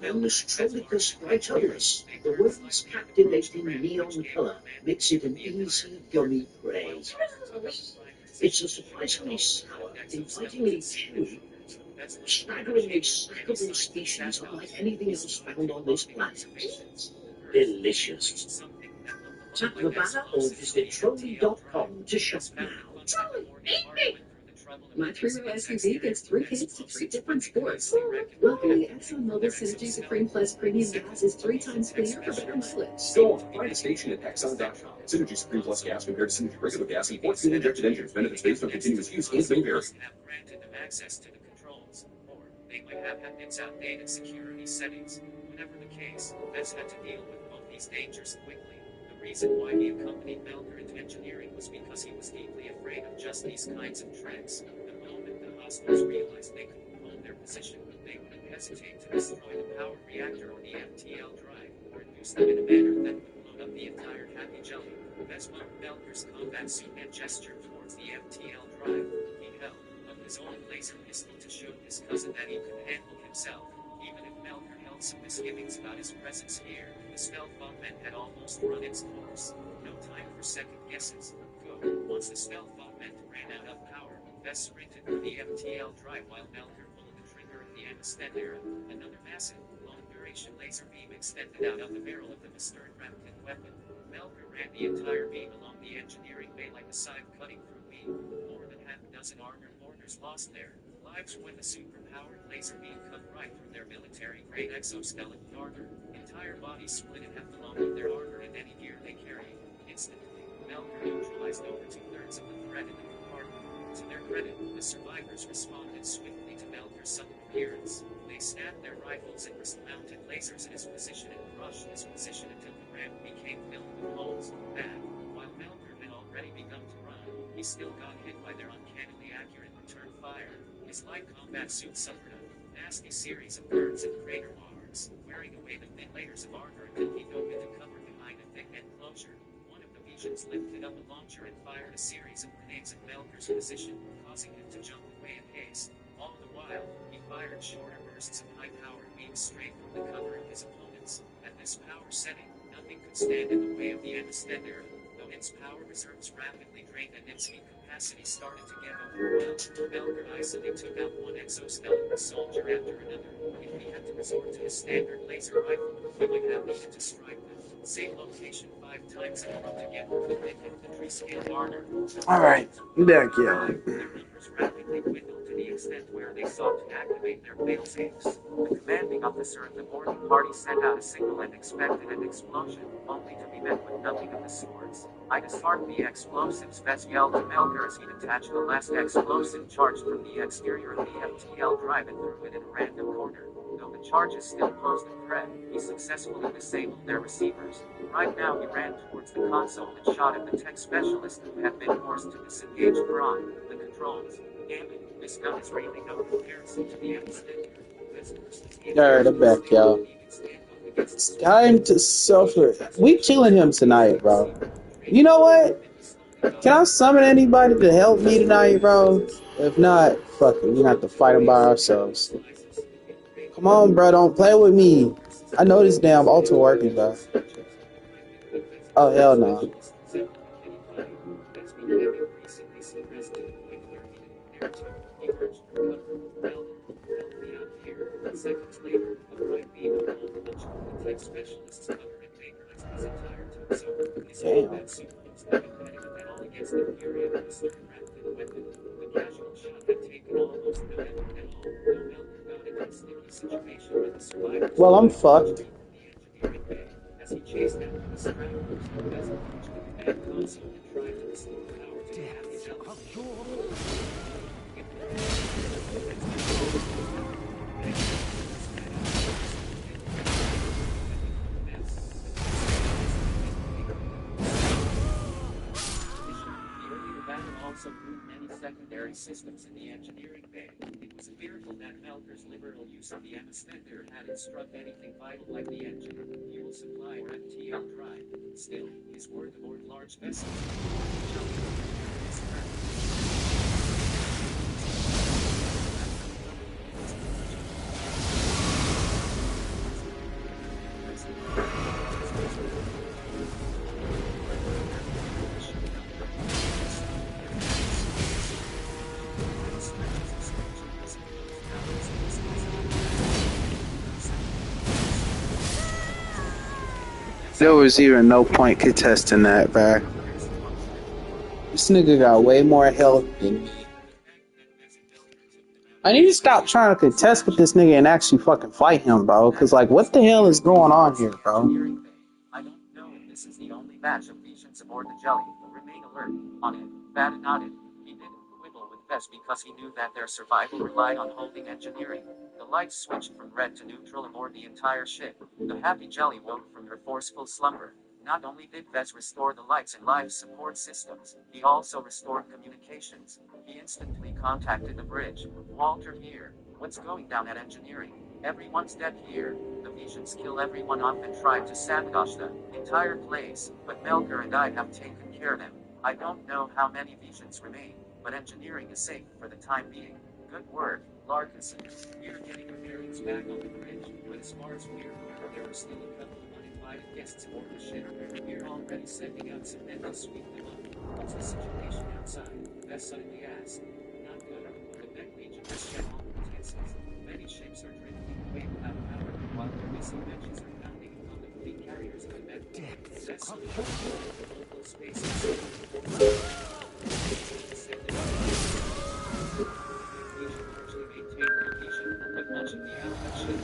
Nostronicus Vitalis, the world's captivating neon color, makes it an easy gummy prey. It's a surprisingly sour, invitingly chewy, staggeringly snackable species unlike anything else found on this planet. Delicious. Tap the banner or visit trolley.com to shop now. My three-row SUV gets 3 hits to 3 different sports. Luckily, ExxonMobil Synergy Supreme Plus Premium Gas is 3 times cleaner for better mileage. Go on, find a station at Exxon.com. Synergy Supreme Plus gas compared to Synergy regular gas and 4 fuel-injected engines. Benefits based on continuous use and may vary. Have granted them access to the controls, or they might have had its outdated security settings. Whatever the case, Vess had to deal with both these dangers quickly. The reason why he accompanied Melker into engineering was because he was deeply afraid of just these kinds of tricks. The moment the hostiles realized they couldn't hold their position, they wouldn't hesitate to destroy the power reactor or the FTL drive, or use them in a manner that would blow up the entire happy jelly. Vess marked Melker's combat suit and gestured towards the FTL drive. He held up his own laser pistol to show his cousin that he could handle himself. Even if Melker held some misgivings about his presence here, the stealth augment had almost run its course. No time for second guesses. Go. Once the stealth augment ran out of power, Vess sprinted through the FTL drive while Melker pulled the trigger of the Amistad-era. Another massive, long-duration laser beam extended out of the barrel of the Mustern-Rapkin weapon. Melker ran the entire beam along the engineering bay like a scythe cutting through wheat. More than half a dozen armored mourners lost their lives when the super-powered laser beam cut right through their military-grade exoskeleton armor. Entire bodies split in half along with their armor and any gear they carried. Instantly, Melker neutralized over 2/3 of the threat in the compartment. To their credit, the survivors responded swiftly to Melker's sudden appearance. They stabbed their rifles and wrist-mounted lasers in his position and crushed his position until the ramp became filled with holes. Bad. While Melker had already begun to run, he still got hit by their uncannily accurate return fire. His light combat suit suffered a nasty series of burns and crater marks, wearing away the thin layers of armor until he dove into cover behind a thick enclosure. One of the legions lifted up a launcher and fired a series of grenades at Melker's position, causing him to jump away in haste. All the while, he fired shorter bursts of high-powered beams straight from the cover of his opponents. At this power setting, nothing could stand in the way of the Amistad-era. Though its power reserves rapidly drained and its heat capacity started to get overwhelmed, Melker easily took out one exoskeleton soldier after another. If he had to resort to his standard laser rifle, he might have needed to strike the same location 5 times in order to get through the thick infantry-scaled armor. Alright, back, yeah. Their numbers rapidly dwindled to the extent where they sought to activate their failsafes. The commanding officer of the boarding party sent out a signal and expected an explosion, only to be met with nothing of the sorts. I disarmed the explosives, Vess yelled to Melker as he detached the last explosive charged from the exterior of the FTL drive and threw it in a random corner. Though the charges still posed a threat, he successfully disabled their receivers. Right now he ran towards the console and shot at the tech specialist who had been forced to disengage from the controls. Damn it, this gun is really no comparison to the Amistad. Alright, I'm back, y'all. It's time to suffer. We killing him tonight, bro. You know what? Can I summon anybody to help me tonight, bro? If not, fuck it. We have to fight him by ourselves. Come on, bro. Don't play with me. I know this damn ultra working, bro. Oh, hell no. Seconds later, a bright beam of gold launched from the tech specialist's cover and vaporized his entire torso. His combat suit looks like it had it all against the fury of the Mustern-Rapkin weapon. The casual shot had taken almost no effort at all. No Melker got into a sticky situation with the survivors. Well, I'm fucked. As he chased after the stragglers, Vess approached the command console and tried to restore power to the happy jelly. Also proved many secondary systems in the engineering bay. It was a miracle that Melker's liberal use of the Amistad-era hadn't struck anything vital like the engine, fuel supply, or FTL drive. Still, his word aboard large vessels. There was even no point contesting that, bro. This nigga got way more health than me. I need to stop trying to contest with this nigga and actually fucking fight him, bro. Cause like, what the hell is going on here, bro? I don't know if this is the only batch of lesions aboard the Jelly. Remain alert on it. Fad nodded. He didn't quibble with Vess because he knew that their survival relied on holding engineering. The lights switched from red to neutral aboard the entire ship. The happy Jelly woke from her forceful slumber. Not only did Vez restore the lights and life support systems, he also restored communications. He instantly contacted the bridge. Walter here. What's going down at engineering? Everyone's dead here. The Visions kill everyone off and tried to sabotage the entire place, but Melker and I have taken care of them. I don't know how many Visions remain, but engineering is safe for the time being. Good work, Larkinson. We're getting our bearings back on the bridge, but as far as we're aware, there are still a couple of uninvited guests aboard the ship. We're already sending out some men to sweep them up. What's the situation outside? Beth suddenly asked. Not good. The Mech Legion has shut all utensils. Many ships are drifting away without power, while their missing matches are pounding on the fleet carriers of the Mech. That's the local spaces. But much of the allied ships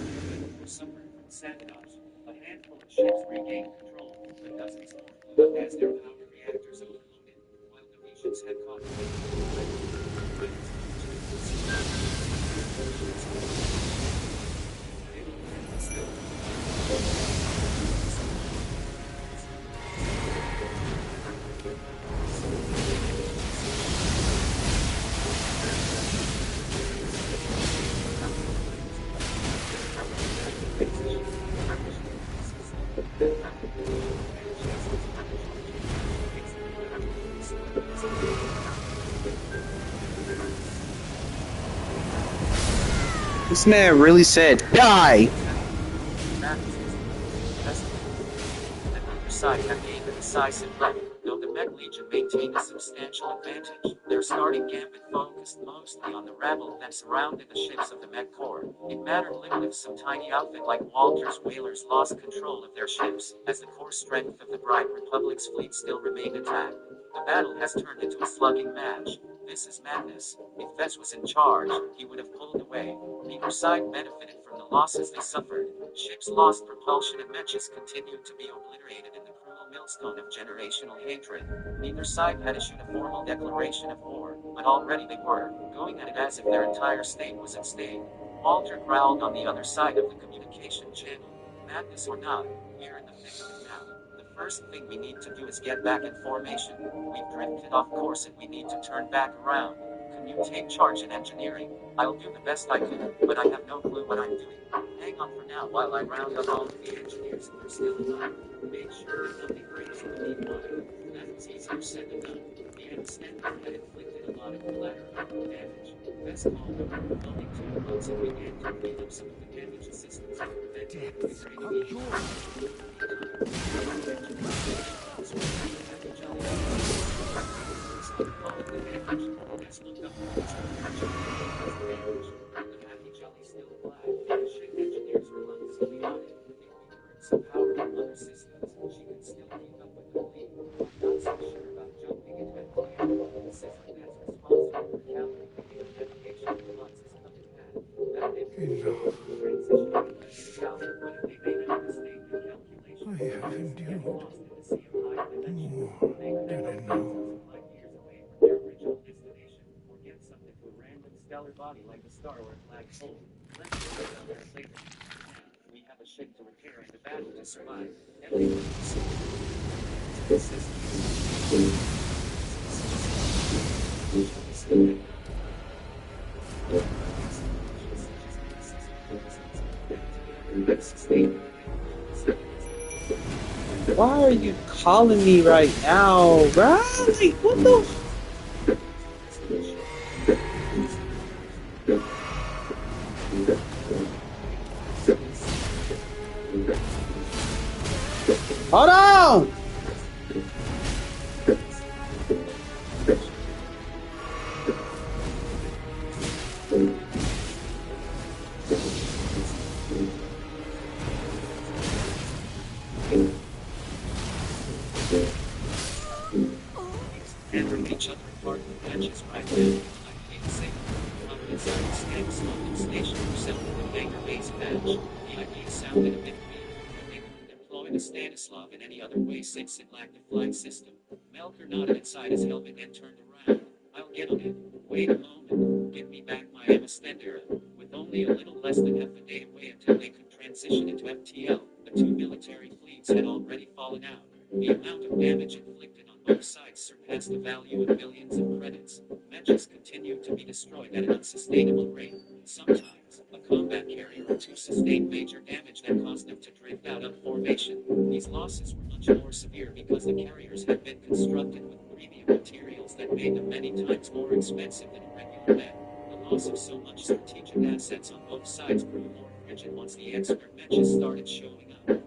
were suffering from sabotage. A handful of ships regained control, but dozens more blew up as their power reactors overloaded, while the Visions had caught This man really said, die! The other side had gained a decisive blow, though the Mech Legion maintained a substantial advantage. Their starting gambit focused mostly on the rabble that surrounded the ships of the Mech Corps. It mattered little if some tiny outfit like Walter's whalers lost control of their ships, as the core strength of the Bright Republic's fleet still remained intact. The battle has turned into a slugging match. This is madness. If Vess was in charge, he would have pulled away. Neither side benefited from the losses they suffered. Ships lost propulsion and matches continued to be obliterated in the cruel millstone of generational hatred. Neither side had issued a formal declaration of war, but already they were going at it as if their entire state was at stake. Walter growled on the other side of the communication channel. Madness or not, we're in the thick of it now. The first thing we need to do is get back in formation. We've drifted off course and we need to turn back around. Can you take charge in engineering? I'll do the best I can, but I have no clue what I'm doing. Hang on for now while I round up all of the engineers who are still alive. Make sure that nothing breaks in the meanwhile. That's easier said than done. The extent had inflicted a lot of collateral damage. Best called over the building to once and began to clean up some of the damaged systems. Some power from other systems, she can still keep up with the fleet. I'm not so sure about jumping into it. The system that's responsible for calculating the navigation plots is coming back. That did transition south, but if they made a mistake in calculation, I have endured lost in the sea of high dimension. more They could than end up enough. thousands of light years away from their original destination, or get sucked into a random stellar body like a star or a black hole. Let's worry about that later. We have a ship to repair and a battle to survive. Everyone Why are you calling me right now, bro? Like, what the? Hold on! found it a bit weak. They couldn't employ the Stanislav in any other way since it lacked a flight system. Melker nodded inside his helmet and turned around. I'll get on it. Wait a moment. Give me back my Emma. With only a little less than half a day away until they could transition into FTL, the two military fleets had already fallen out. The amount of damage inflicted on both sides surpassed the value of billions of credits. Matches continued to be destroyed at an unsustainable rate. Sometimes, a combat carrier or two sustained major damage that caused them to drift out of formation. These losses were much more severe because the carriers had been constructed with premium materials that made them many times more expensive than a regular mech. The loss of so much strategic assets on both sides grew more frigid once the expert matches started showing up.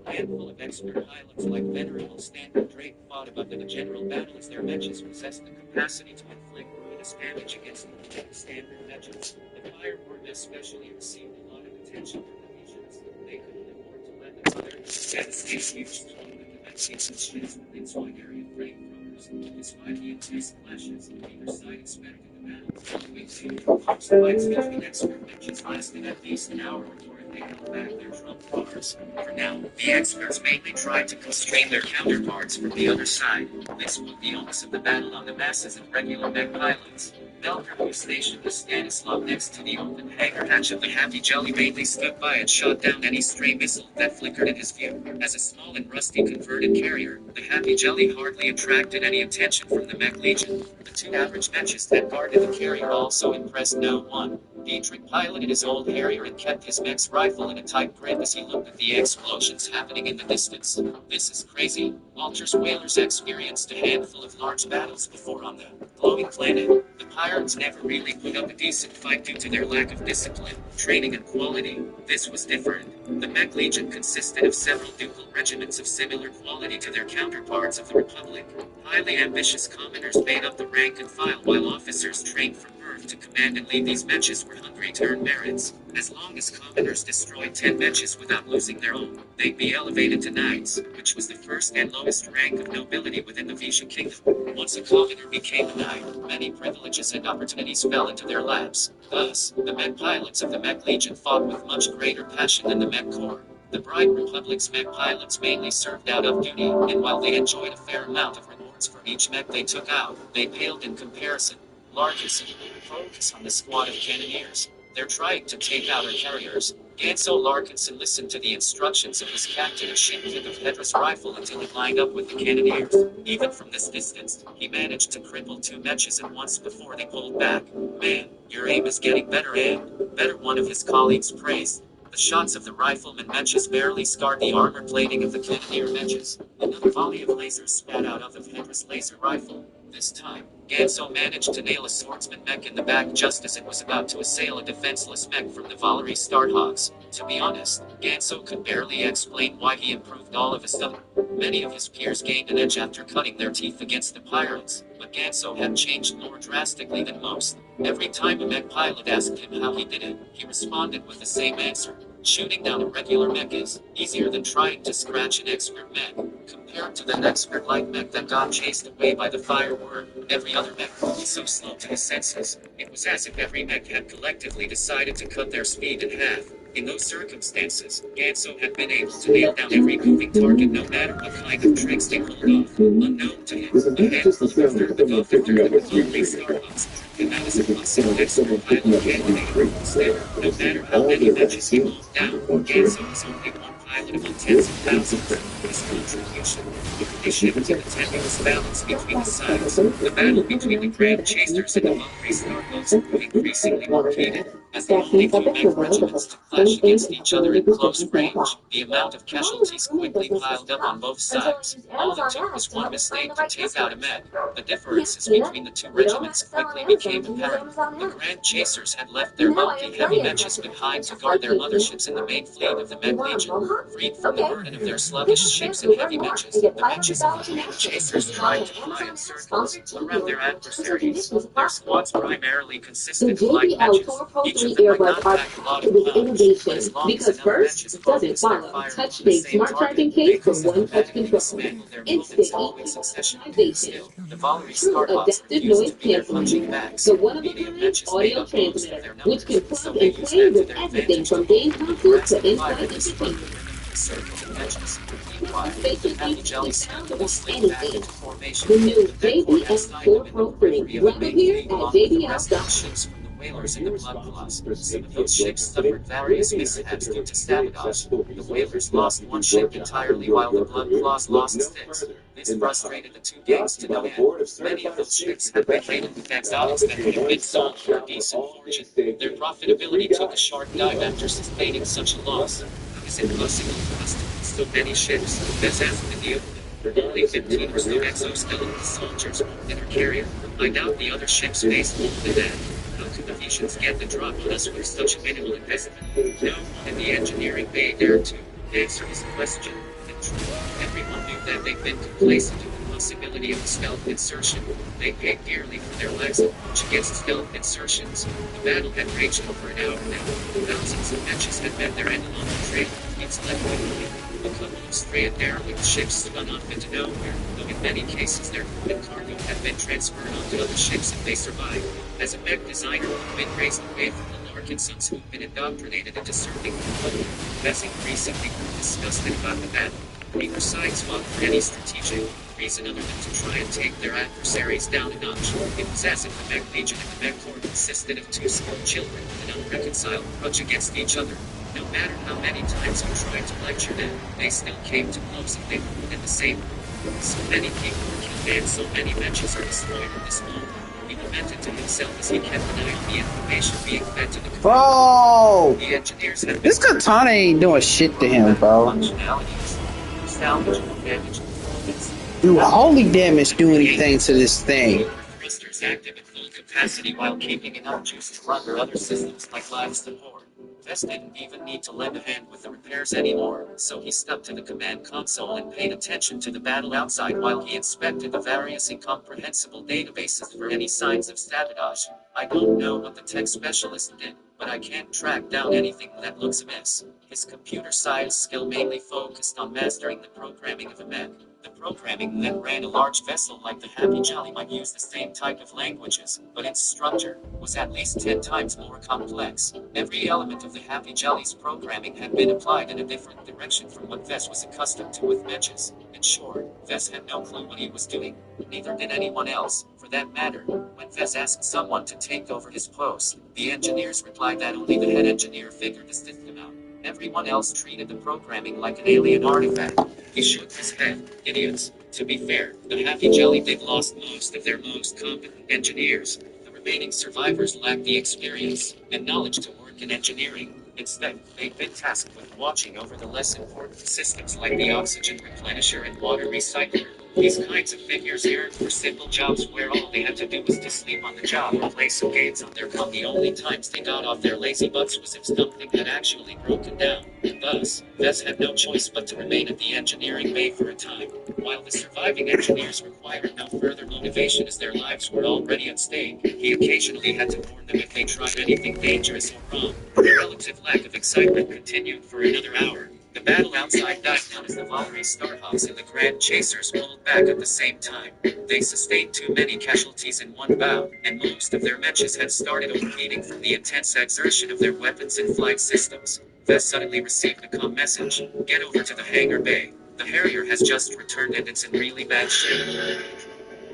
A handful of expert pilots like venerable Stanley Drake fought above the general battle as their matches possessed the capacity to inflict ruinous damage against the standard matches. The fire ward especially received a lot of attention from the legions. They couldn't afford to let the other devastate huge tournament of vaccines and ships with its wide area flamethrowers. Despite the intense clashes, neither side expected the battle. Most fights between expert matches lasted at least an hour before they held back their trump cards. For now, the experts mainly tried to constrain their counterparts from the other side. This put the onus of the battle on the masses of regular mech pilots. Melker, who stationed the Stanislav next to the open hangar hatch of the Happy Jelly, mainly stood by and shot down any stray missile that flickered in his view. As a small and rusty converted carrier, the Happy Jelly hardly attracted any attention from the mech legion. The two average matches that guarded the carrier also impressed no one. Dietrich piloted his old Harrier and kept his mech's rifle in a tight grip as he looked at the explosions happening in the distance. This is crazy. Walter's whalers experienced a handful of large battles before on the glowing planet. The pirates never really put up a decent fight due to their lack of discipline, training, and quality. This was different. The mech legion consisted of several ducal regiments of similar quality to their counterparts of the Republic. Highly ambitious commoners made up the rank and file, while officers trained from birth to command and lead these matches were hungry to earn merits. As long as commoners destroyed 10 matches without losing their own, they'd be elevated to knights, which was the first and lowest rank of nobility within the Vicia kingdom. Once a commoner became a knight, many privileges and opportunities fell into their laps. Thus, the mech pilots of the mech legion fought with much greater passion than the mech corps. The Bright Republic's mech pilots mainly served out of duty, and while they enjoyed a fair amount of rewards for each mech they took out, they paled in comparison. Larkinson, focus on the squad of cannoneers. They're trying to take out our carriers. Ganso Larkinson listened to the instructions of his captain and shipped the Pedra's rifle until it lined up with the cannoneers. Even from this distance, he managed to cripple 2 matches at once before they pulled back. Man, your aim is getting better and better, one of his colleagues praised. The shots of the rifleman matches barely scarred the armor plating of the cannoneer matches. Another volley of lasers spat out of the Pedra's laser rifle. This time, Ganso managed to nail a swordsman mech in the back just as it was about to assail a defenseless mech from the Valerie Starhawks. To be honest, Ganso could barely explain why he improved all of a sudden. Many of his peers gained an edge after cutting their teeth against the pirates, but Ganso had changed more drastically than most. Every time a mech pilot asked him how he did it, he responded with the same answer. Shooting down a regular mech is easier than trying to scratch an expert mech. Compared to that expert light mech that got chased away by the fireword, every other mech was so slow to his senses. It was as if every mech had collectively decided to cut their speed in half. In those circumstances, Ganso had been able to nail down every moving target no matter what kind of tricks they pulled off. Unknown to him, a handful of the Valerie Starhawks him out as a possible expert pilot candidate. Still, no matter how many matches he pulled down, Ganso was only one pilot among tens of thousands. His contribution quickly shifted the tenuous balance between the sides. The battle between the Grand Chasers and the Valerie Starhawks grew increasingly more heated. As the only 2 mech regiments to clash against each other in close range, the amount of casualties quickly piled up on both sides. All it took was one mistake to take out a mech. The differences between the 2 regiments quickly became apparent. The Grand Chasers had left their bulky heavy matches behind to guard their motherships in the main fleet of the mech legion. Freed from the burden of their sluggish ships and heavy matches, the matches of the Grand Chasers tried to fly in circles around their adversaries. Their squads primarily consisted of light matches. Each of them got back a lot of pounds, combination, as long as because enough matches first focus doesn't their follow. fire on Touch the made same smart charging target, they case for can one touch systematically control. dismantle their Instant opponents all in EQ succession. optimization. Still, the Valerie True Starhawks adaptive refuse noise to be their punching canceling. bags. The one of a Medium kind matches make audio up most of transmitter, their which numbers, can so plug they and use play that to with their everything advantage to from game hold the consoles to harassing in-flight fire and disrupt the entertainment. rhythm of the circle of matches. Meanwhile, the Customization Happy ain't Jelly really found steadily on slid back anything. into formation. The new The mech horde had JBL signed 4 them in the Pro Crew. periphery of the Grab 'em main here fleet at along with the rest of the JBL.com. ships from the whalers and the blood claws. Some of those ships suffered various mishaps due to sabotage. The whalers lost one ship entirely while the blood claws lost six. This frustrated the two gangs to no end. Many of those ships had been rated with exotics that could have been sold for a decent fortune. Their profitability took a sharp dive after sustaining such a loss. Is it possible for us to lose so many ships? This asked in the open. Only 15 or so exoskeleton soldiers in our carrier. I doubt the other ships faced more than that. How could the Visions get the drop on us with such a minimal investment? No one in the engineering bay dared to answer his question. In truth, everyone knew that they'd been complacent to the possibility of a stealth insertion. They paid dearly for their lives against stealth insertions. The battle had raged for an hour now. Thousands of matches had met their end along the trail of fleets left behind. A couple of stray and derelict ships spun off into nowhere, though in many cases their cargo had been transferred onto other ships and they survived. As a mech designer who'd been raised away from the Larkinsons who'd been indoctrinated into serving the Republic, Vessi recently grew disgusted about the battle. Neither sides fought for any strategic reason other than to try and take their adversaries down a notch. It was as if the mech legion and the mech horde consisted of two skilled children with an unreconciled grudge against each other. No matter how many times you tried to lecture them, they still came to blows if they were in the same room. So many people were killed and so many matches are destroyed in this moment. He lamented to himself as he kept denying the information being fed to the community. Bro, The engineers had this katana ain't doing shit to him, bro. functionalities. Salvage and damage performance. Do holy damage do anything to this thing? Thrusters active at full capacity while keeping enough juice to run their other systems like live support. Vest didn't even need to lend a hand with the repairs anymore, so he stuck to the command console and paid attention to the battle outside while he inspected the various incomprehensible databases for any signs of sabotage. I don't know what the tech specialist did, but I can't track down anything that looks amiss. His computer science skill mainly focused on mastering the programming of a mech. The programming that ran a large vessel like the Happy Jelly might use the same type of languages, but its structure was at least 10 times more complex. Every element of the Happy Jelly's programming had been applied in a different direction from what Vess was accustomed to with matches. In short, Vess had no clue what he was doing. Neither did anyone else, for that matter. When Vess asked someone to take over his post, the engineers replied that only the head engineer figured the system out. Everyone else treated the programming like an alien artifact. He shook his head. Idiots. To be fair, the Happy Jelly did lost most of their most competent engineers. The remaining survivors lacked the experience and knowledge to work in engineering. Instead, they'd been tasked with watching over the less important systems like the oxygen replenisher and water recycler. These kinds of figures yearned for simple jobs where all they had to do was to sleep on the job or play some games on their phone. The only times they got off their lazy butts was if something had actually broken down. Thus, Vess had no choice but to remain at the engineering bay for a time, while the surviving engineers required no further motivation as their lives were already at stake. He occasionally had to warn them if they tried anything dangerous or wrong. The relative lack of excitement continued for another hour. The battle outside died down as the Valerie Starhawks and the Grand Chasers pulled back at the same time. They sustained too many casualties in one bout, and most of their matches had started overheating from the intense exertion of their weapons and flight systems. Vess suddenly received a comm message. Get over to the hangar bay. The Harrier has just returned and it's in really bad shape.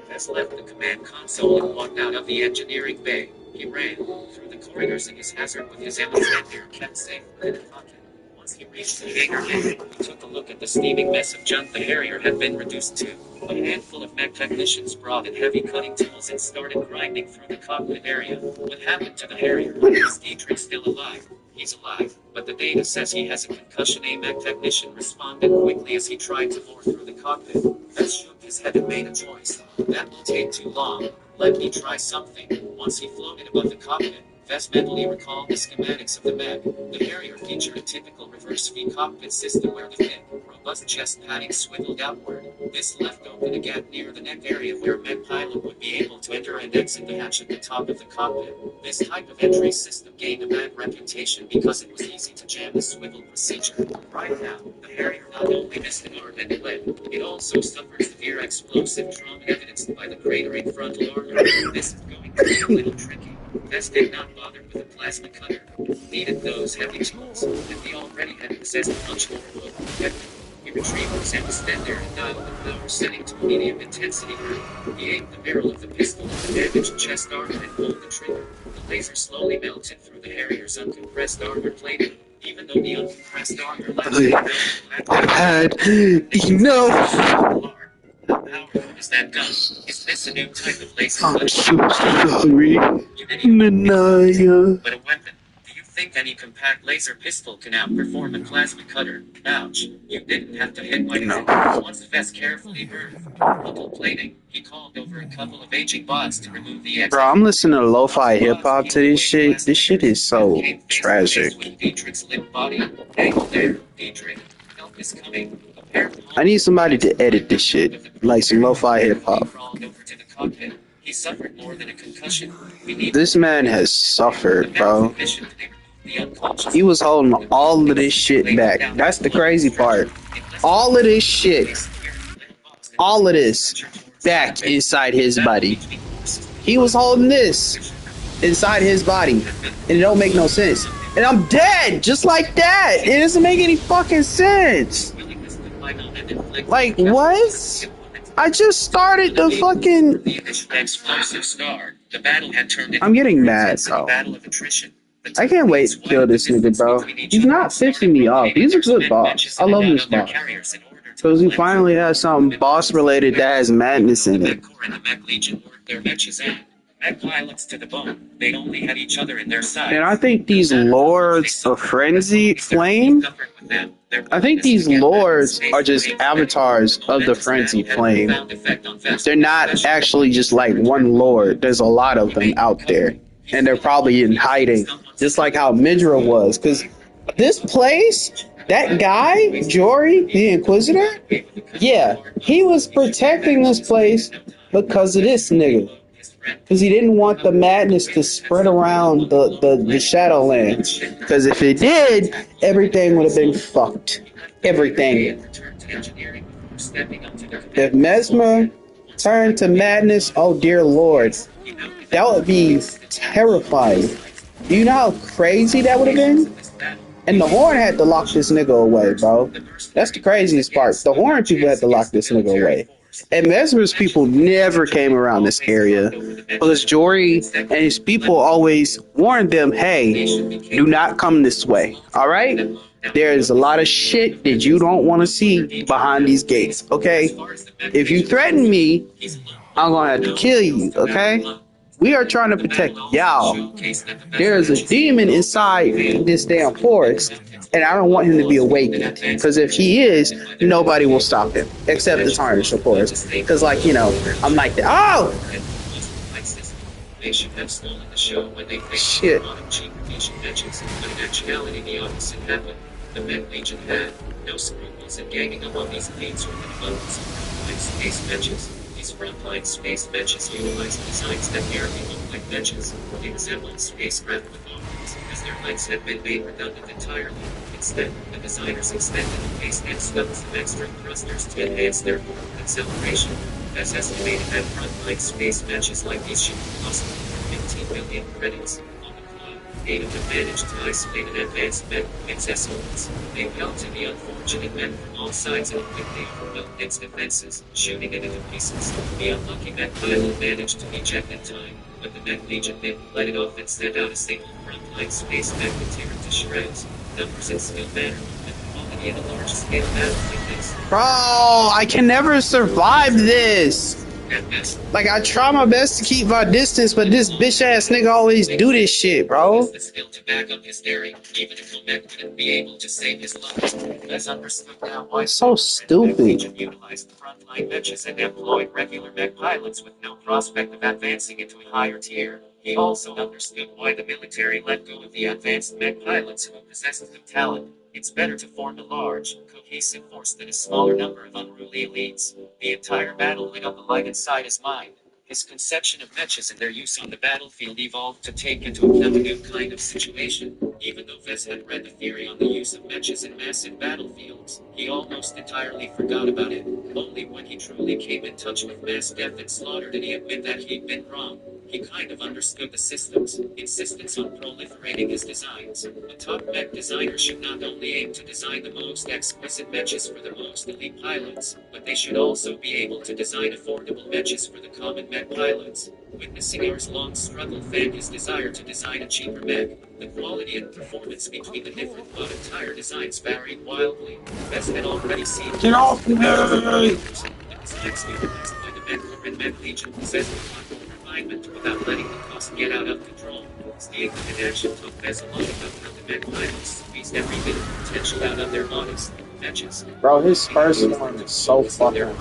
Vess left the command console and walked out of the engineering bay. He ran through the corridors in his hazard with his Emma's headgear kept safe in a pocket. Once he reached the hangar bay, he took a look at the steaming mess of junk the Harrier had been reduced to. A handful of mech technicians brought in heavy cutting tools and started grinding through the cockpit area. What happened to the Harrier? Is Dietrich still alive? He's alive, but the data says he has a concussion. A mech technician responded quickly as he tried to bore through the cockpit. Vess shook his head and made a choice. That will take too long. Let me try something. Once he floated above the cockpit, Vess mentally recalled the schematics of the mech. The Harrier featured a typical reverse V cockpit system where the fin, robust chest padding swiveled outward. This left open a gap near the neck area where a med pilot would be able to enter and exit the hatch at the top of the cockpit. This type of entry system gained a bad reputation because it was easy to jam the swivel procedure. Right now, the Harrier not only missed an arm and a leg, it also suffered severe explosive trauma evidenced by the cratering frontal artery. This is going to be a little tricky. Vest did not bother with a plasma cutter. Needed those heavy tools, and he already had possessed much more local weapon. He retrieved his extender and dialed the power setting to medium intensity mode. He aimed the barrel of the pistol at the damaged chest armor and pulled the trigger. The laser slowly melted through the Harrier's uncompressed armor plating. Even though the uncompressed armor I've had enough. How powerful is that gun? Is this a new type of laser I'm gun? so sorry, You didn't even Nanaya. but a weapon. Do you think any compact laser pistol can outperform a plasma cutter? Ouch. You didn't have to hit my No. head. Once the vest carefully burned frontal plating, he called over a couple of aging bots to remove the Bro, I'm listening to lo-fi hip-hop to this shit. This shit is so Came face to face tragic. with Dietrich's limp body. Hang there, Dietrich. Help is coming. A pair of I need somebody to edit this shit, like some lo-fi hip-hop. crawled over to the cockpit. He suffered more than a concussion. We need This man has suffered, bro. mission to remove the unconscious. He was holding all of this shit back. That's the crazy part. All of this shit, all of this back inside his body. He was holding this inside his body, and it don't make no sense. And I'm dead, just like that. It doesn't make any fucking sense. Like, what? I just started the fucking... The explosive star. The battle had turned into I'm getting mad, a bro. battle of attrition. I can't wait to kill this nigga, bro. He's not pissing me off. He's a good boss. I love this boss. Because he finally has something boss-related that has madness in it. And the Mech Legion worked their matches out. Mech pilots to the bone. They only had each other in their sides. And I think these Lords of Frenzy Flame, I think these Lords are just avatars of the Frenzy Flame. They're not actually just like one Lord. There's a lot of them out there. And they're probably in hiding. Just like how MIDRA was. Because this place, that guy, Jory, the Inquisitor, yeah, he was protecting this place because of this nigga. Because he didn't want the madness to spread around the Shadowlands. Because if it did, everything would have been fucked. Everything. If Mesmer turned to madness, oh dear lord, that would be terrifying. Do you know how crazy that would have been? And the Horn had to lock this nigga away, bro. That's the craziest part. The Horn people had to lock this nigga away. And Mesmer's people never came around this area because Jory and his people always warned them, hey, do not come this way, all right? There is a lot of shit that you don't want to see behind these gates, okay? If you threaten me, I'm going to have to kill you, okay? We are trying to protect y'all. There is a demon inside this damn forest, and I don't want him to be awakened. Because if he is, nobody will stop him. Except the Tarnish, of course. Because, like, you know, I'm like, oh! Shit. The Mech Legion had no scruples in ganging up on these elites with abundance of frontline space benches. These frontline space benches utilized designs that merely looked like benches. They resembled spacecraft with arms, as their legs had been made redundant entirely. Instead, the designers extended the base and stuck some extra thrusters to enhance their forward acceleration. As estimated that frontline space benches like these should cost 15 million credits. 8 of them managed to isolate an advanced mech accessories. They pelted the unfortunate men from all sides and quickly overwhelmed its defenses, shooting it into pieces. The unlucky mech pilot managed to eject in time, but the Mech Legion didn't let it off and sent out a single frontline space mech to tear it to shreds. Numbers and skill matter, and quality in a large-scale battle like this. Bro, I can never survive this. Like, I try my best to keep my distance, but this bitch-ass nigga always do this shit, bro. The skill to back up his daring, even if the mech wouldn't be able to save his life. As understood now why So stupid. Legion utilized the frontline benches and employed regular mech pilots with no prospect of advancing into a higher tier. He also understood why the military let go of the advanced mech pilots who possessed the talent. It's better to form a large, cohesive force than a smaller number of unruly elites. The entire battle lit up a light inside his mind. His conception of mechas and their use on the battlefield evolved to take into account a new kind of situation. Even though Vez had read the theory on the use of mechas in massive battlefields, he almost entirely forgot about it. Only when he truly came in touch with mass death and slaughter did he admit that he'd been wrong. He kind of understood the system's insistence on proliferating his designs. A top mech designer should not only aim to design the most exquisite mechas for the most elite pilots, but they should also be able to design affordable mechas for the common mech pilots. Witnessing hours-long struggle fanned his desire to design a cheaper mech. The quality and performance between the different bottom tire designs varied wildly. Vez had already seen Get off me! the designs utilized by the mech corps and mech legion possessed refinement without letting the cost get out of control. Seeing them in action took Vez a lot about how the mech pilots squeezed every bit of potential out of their modest mechas. Bro, his first one is so fucking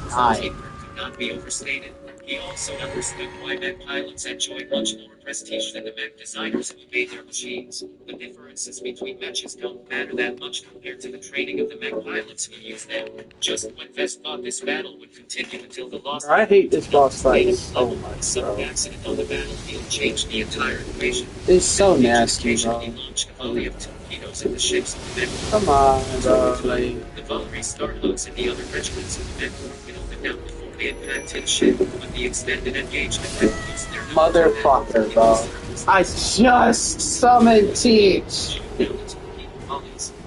high. Could not be overstated. He also understood why mech pilots enjoyed much more prestige than the mech designers who made their machines. The differences between mechas don't matter that much compared to the training of the mech pilots who use them. Just when Vez thought this battle would continue until the lost... I hate this boss fight so much, Some bro. accident on the battlefield changed the entire equation. It's so nasty, bro. Occasionally launched a volley of torpedoes at the ships of the mech. Come on, bro. Like, The Valkyrie Starhugs and the other regiments of the mech whittled them down before they impacted ship, but the extended engagement had reduced their motherfucker, bro. I just summoned Teach.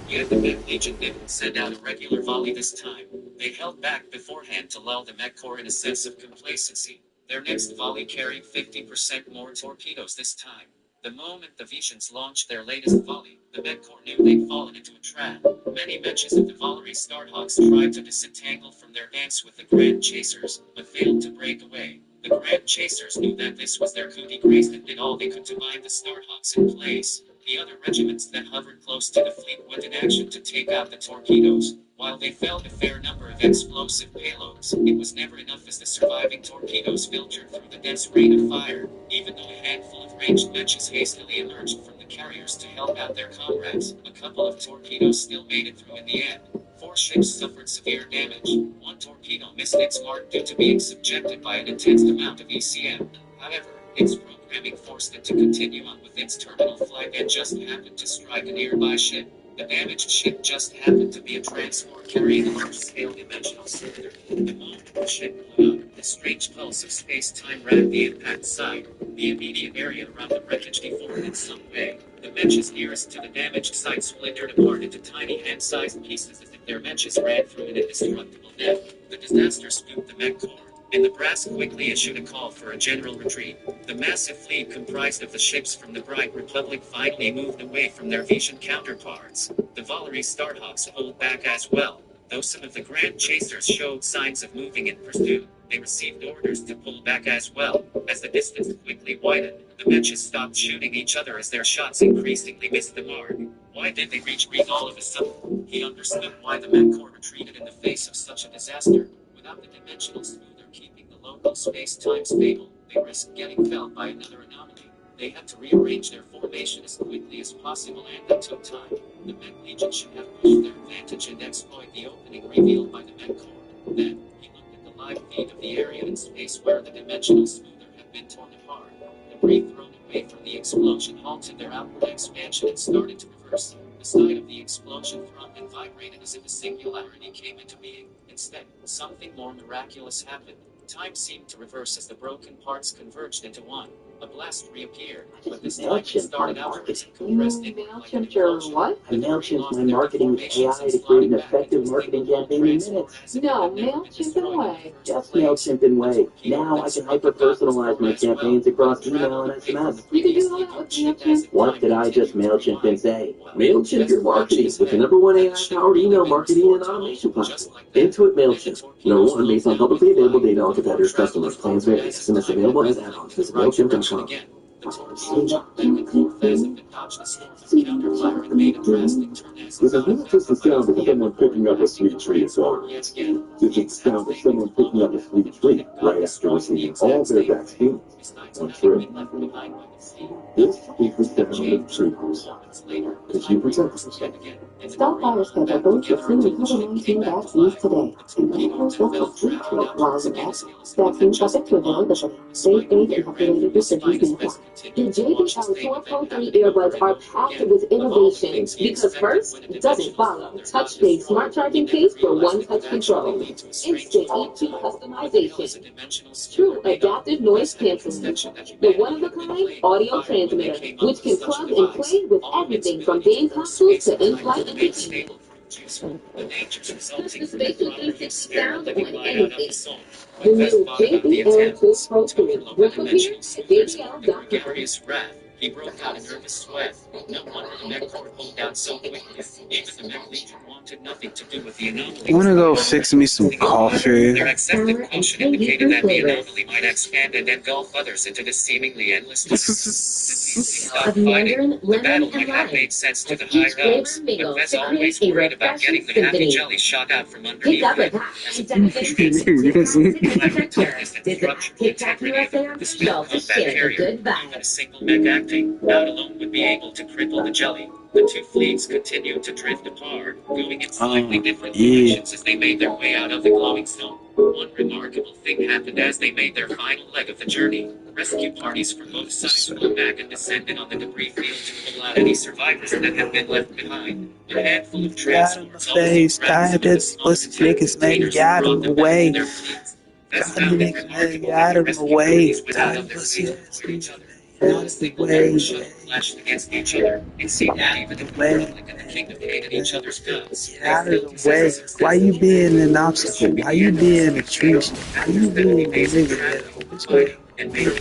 Yet the mech legion didn't send out a regular volley this time. They held back beforehand to lull the mech corps in a sense of complacency. Their next volley carried 50% more torpedoes this time. The moment the Visions launched their latest volley, the mech corps knew they'd fallen into a trap. Many mechas of the Valkyrie Starhawks tried to disentangle from their dance with the Grand Chasers, but failed to break away. The Grand Chasers knew that this was their coup de grace and did all they could to bind the Starhawks in place. The other regiments that hovered close to the fleet went in action to take out the torpedoes. While they felled a fair number of explosive payloads, it was never enough as the surviving torpedoes filtered through the dense rain of fire, even though a handful of ranged mechas hastily emerged from the carriers to help out their comrades. A couple of torpedoes still made it through in the end. 4 ships suffered severe damage. 1 torpedo missed its mark due to being subjected by an intense amount of ECM. However, its programming forced it to continue on with its terminal flight and just happened to strike a nearby ship. The damaged ship just happened to be a transport carrying a large-scale dimensional cylinder. The moment the ship blew up, a strange pulse of space-time racked the impact site. The immediate area around the wreckage deformed in some way. The mechas nearest to the damaged site splintered apart into tiny hand-sized pieces as if their mechas ran through an indestructible net. The disaster spooked the mech corps, and the brass quickly issued a call for a general retreat. The massive fleet comprised of the ships from the Bright Republic finally moved away from their Vision counterparts. The Valkyrie Starhawks pulled back as well. Though some of the Grand Chasers showed signs of moving in pursuit, they received orders to pull back as well. As the distance quickly widened, the mechas stopped shooting each other as their shots increasingly missed the mark. Why did they reach Reed all of a sudden? He understood why the mech corps retreated in the face of such a disaster. Without the dimensional smoother keeping the local space-time stable, they risked getting felled by another anomaly. They had to rearrange their formation as quickly as possible, and that took time. The mech legion should have pushed their advantage and exploit the opening revealed by the mech corps. Then, he looked at the live feed of the area in space where the dimensional smoother had been torn apart. Debris thrown away from the explosion halted their outward expansion and started to reverse. The side of the explosion thrummed and vibrated as if a singularity came into being. Instead, something more miraculous happened. Time seemed to reverse as the broken parts converged into one. A blast reappeared, but this time it started outwards and compressed in like an explosion. What? MailChimp my marketing AI to create an effective marketing campaign in minutes. No, MailChimp and Way. Just MailChimp and Way. Now I can hyper-personalize my campaigns across email and SMS. You can do all that with MailChimp? What did I just MailChimp and say? MailChimp your marketing with the #1 AI-powered email marketing and automation platform. Intuit MailChimp. #1 based on publicly available data on competitors' customers. Plans vary. SMS available as add-ons. Visit MailChimp.com. This is not just the sound of someone picking up a sweet treat, so it's the sound of someone picking up a sweet treat right after receiving all their vaccines on trip. This is the sound of treatments. If you protect yourself. Stop by or schedule both your flu and COVID-19 vaccines today. And don't forget the free treat while you're at. Vaccines subject to availability. Safe, age, and populated recipients uniform. The JBL 4.3 earbuds are packed with innovation because first doesn't follow. Touch-based smart charging case for one-touch control. Instant EP customization. True adaptive noise canceling. The one-of-a-kind audio transmitter, which can plug and play with everything from game consoles to in-flight entertainment. Push the spatial 360 sound on anything. The new JBL 4.3 replicated at JBL.com. He broke out a nervous sweat. No wonder the mech court pulled out so quickly. Even the mech legion wanted nothing to do with the anomaly. You wanna go fix me some coffee? Their accepted quotient indicated that the anomaly might expand and engulf others into this seemingly endless Of mandarin, the lemon, battle and might have lime. made sense to the Each high elves, flavor but mingle Vez to always create a worried about getting the refreshing happy symphony. jelly shot out from underneath Pick up a it. pack As and a dive proof into is that Visit the the structural integrity of TikTok the USA small shell to combat share the carrier. good Even a vibes. single mech acting out alone would be able to cripple the jelly. The two fleets continued to drift apart, going in slightly different directions as they made their way out of the glowing zone. One remarkable thing happened as they made their final leg of the journey. Rescue parties from both sides pulled back and descended on the debris field to pull out any survivors that had been left behind. A handful of transports face, tired that pussy niggas, man, got him away. God, you niggas, man, got him away. Tired pussy ass niggas, man, out of the way, Flashed against each other. It seemed that even the Republic and the Kingdom hated each other's guts. get out of the way. Why you being an obstacle? Why you being a tree? Why you being a nigga that always way? And maybe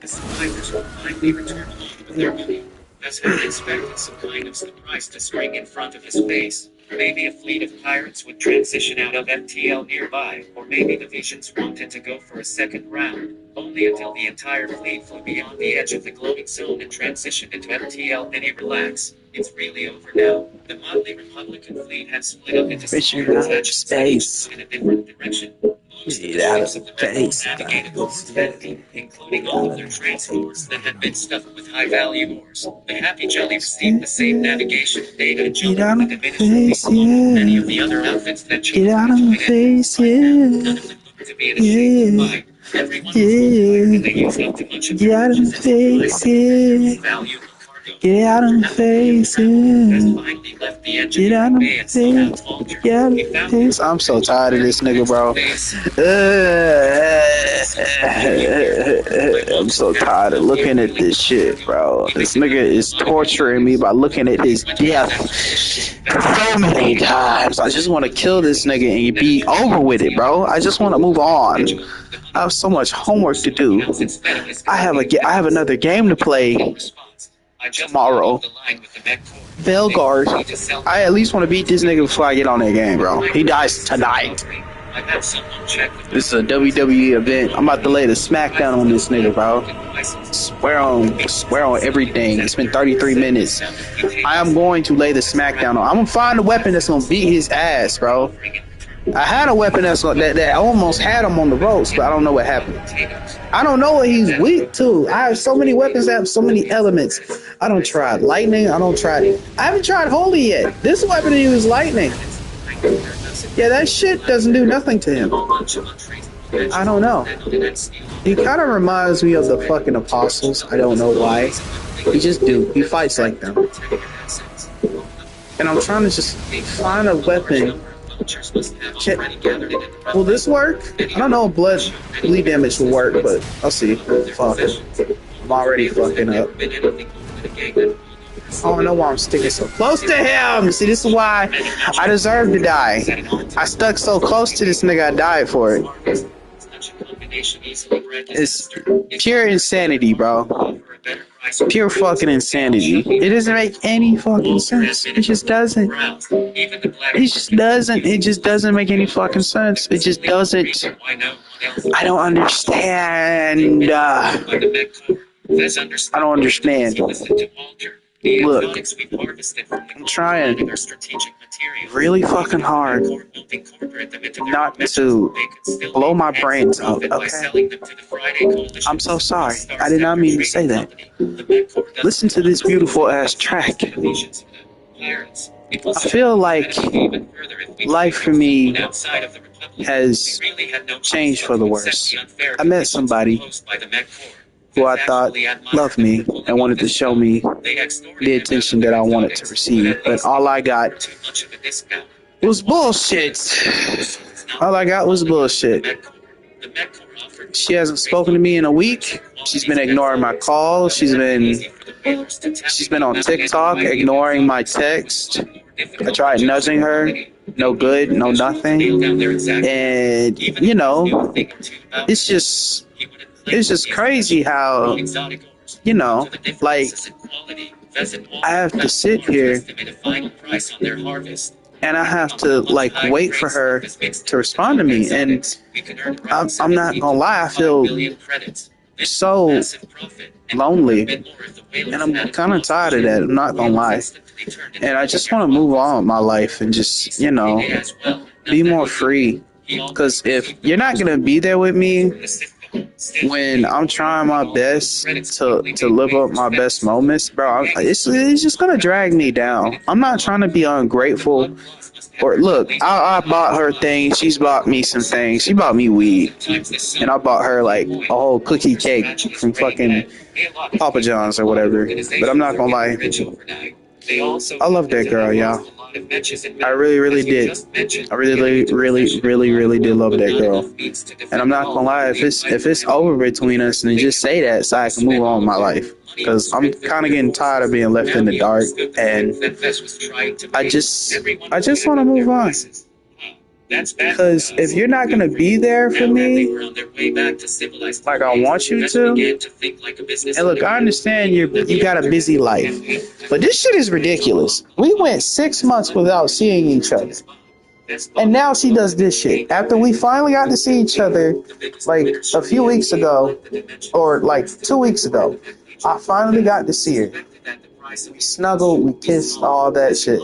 the survivors will finally return home with their money. As had expected some kind of surprise to spring in front of his face. Maybe a fleet of pirates would transition out of FTL nearby, or maybe the Visions wanted to go for a second round, only until the entire fleet flew beyond the edge of the glowing zone and transitioned into FTL mini relax. It's really over now. The motley Republican fleet had split up into Mission smaller out of detachments space. in a different direction. Most of the Get out ships of of the Red face. navigated with steadily, including all of their transports that had been stuffed with high-value ores. The Happy Jelly received the same navigation data and Get jumped out with of the diminished face, along with many yeah. of the other outfits that chose Get out to of join my in. face, None yeah. of them looked to be in a shape to fight. Everyone was tired and they used up too much of Get their out of my riches and face, supplies yeah. to valuable cargo. Get out of my face, Vez yeah. finally left the edge of Get the out of my bay and set out face. to alter. Get out of He my found face. I'm so tired of this nigga, bro. I'm so tired of looking at this shit, bro. This nigga is torturing me by looking at his death so many times. I just want to kill this nigga and be over with it, bro. I just want to move on. I have so much homework to do. I have another game to play tomorrow. Velgard. I at least want to beat this nigga before I get on that game, bro. He dies tonight. This is a WWE event. I'm about to lay the smackdown on this nigga, bro. Swear on everything. It's been 33 minutes. I am going to lay the smackdown on. I'm gonna find a weapon that's gonna beat his ass, bro. I had a weapon that almost had him on the ropes, but I don't know what happened. I don't know what he's weak to. I have so many weapons that have so many elements. I don't try lightning. I haven't tried holy yet. This weapon uses lightning. Yeah, that shit doesn't do nothing to him. I don't know. He kind of reminds me of the fucking apostles. I don't know why. He just do. He fights like them. And I'm trying to just find a weapon. Will this work? I don't know if bleed damage will work, but I'll see. Fuck. I'm already fucking up. I don't know why I'm sticking so close to him. See, this is why I deserve to die. I stuck so close to this nigga, I died for it. It's pure insanity, bro. Pure fucking insanity. It doesn't make any fucking sense. It just doesn't. It just doesn't make any fucking sense. It just doesn't. I don't understand. I don't understand. Look, I'm trying really fucking hard not to blow my brains out, okay? I'm so sorry. I did not mean to say that. Listen to this beautiful ass track. I feel like life for me has changed for the worse. I met somebody who I thought loved me and wanted to show me the attention that I wanted to receive, but all I got was bullshit. All I got was bullshit. She hasn't spoken to me in a week. She's been ignoring my calls. She's been on TikTok ignoring my text. I tried nudging her. No good, no nothing. And you know, it's just crazy how, you know, like, I have to sit here and I have to like wait for her to respond to me, and I'm not gonna lie, I feel so lonely, and I'm kind of tired of that. I'm not gonna lie, and I just want to move on with my life and just, you know, be more free. Because if you're not gonna be there with me when I'm trying my best to live up my best moments, bro, it's just gonna drag me down. I'm not trying to be ungrateful. Or look, I bought her things. She's bought me some things. She bought me weed, and I bought her like a whole cookie cake from fucking Papa John's or whatever. But I'm not gonna lie, I love that girl, y'all. I really, really did. I really, really, really, really did love that girl. And I'm not gonna lie, if it's over between us, then just say that so I can move on with my life. Because I'm kind of getting tired of being left in the dark, and I just want to move on. Because if you're not going to be there for me like I want you to, and look, I understand you got a busy life, but this shit is ridiculous. We went 6 months without seeing each other, and now she does this shit. After we finally got to see each other like a few weeks ago, or like 2 weeks ago, I finally got to see her. We snuggled, we kissed, all that shit.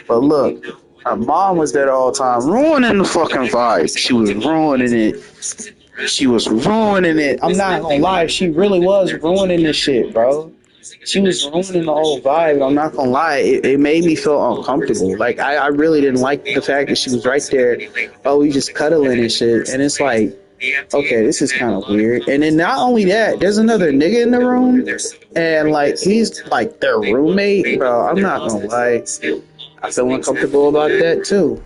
But look, her mom was there all the time, ruining the fucking vibe. She was ruining it. She was ruining it. I'm not gonna lie, she really was ruining this shit, bro. She was ruining the whole vibe. I'm not gonna lie, it made me feel uncomfortable. Like, I really didn't like the fact that she was right there. Oh, we just cuddling and shit. And it's like, okay, this is kind of weird. And then not only that, there's another nigga in the room, and like, he's like their roommate, bro. I'm not gonna lie, I feel uncomfortable about that too.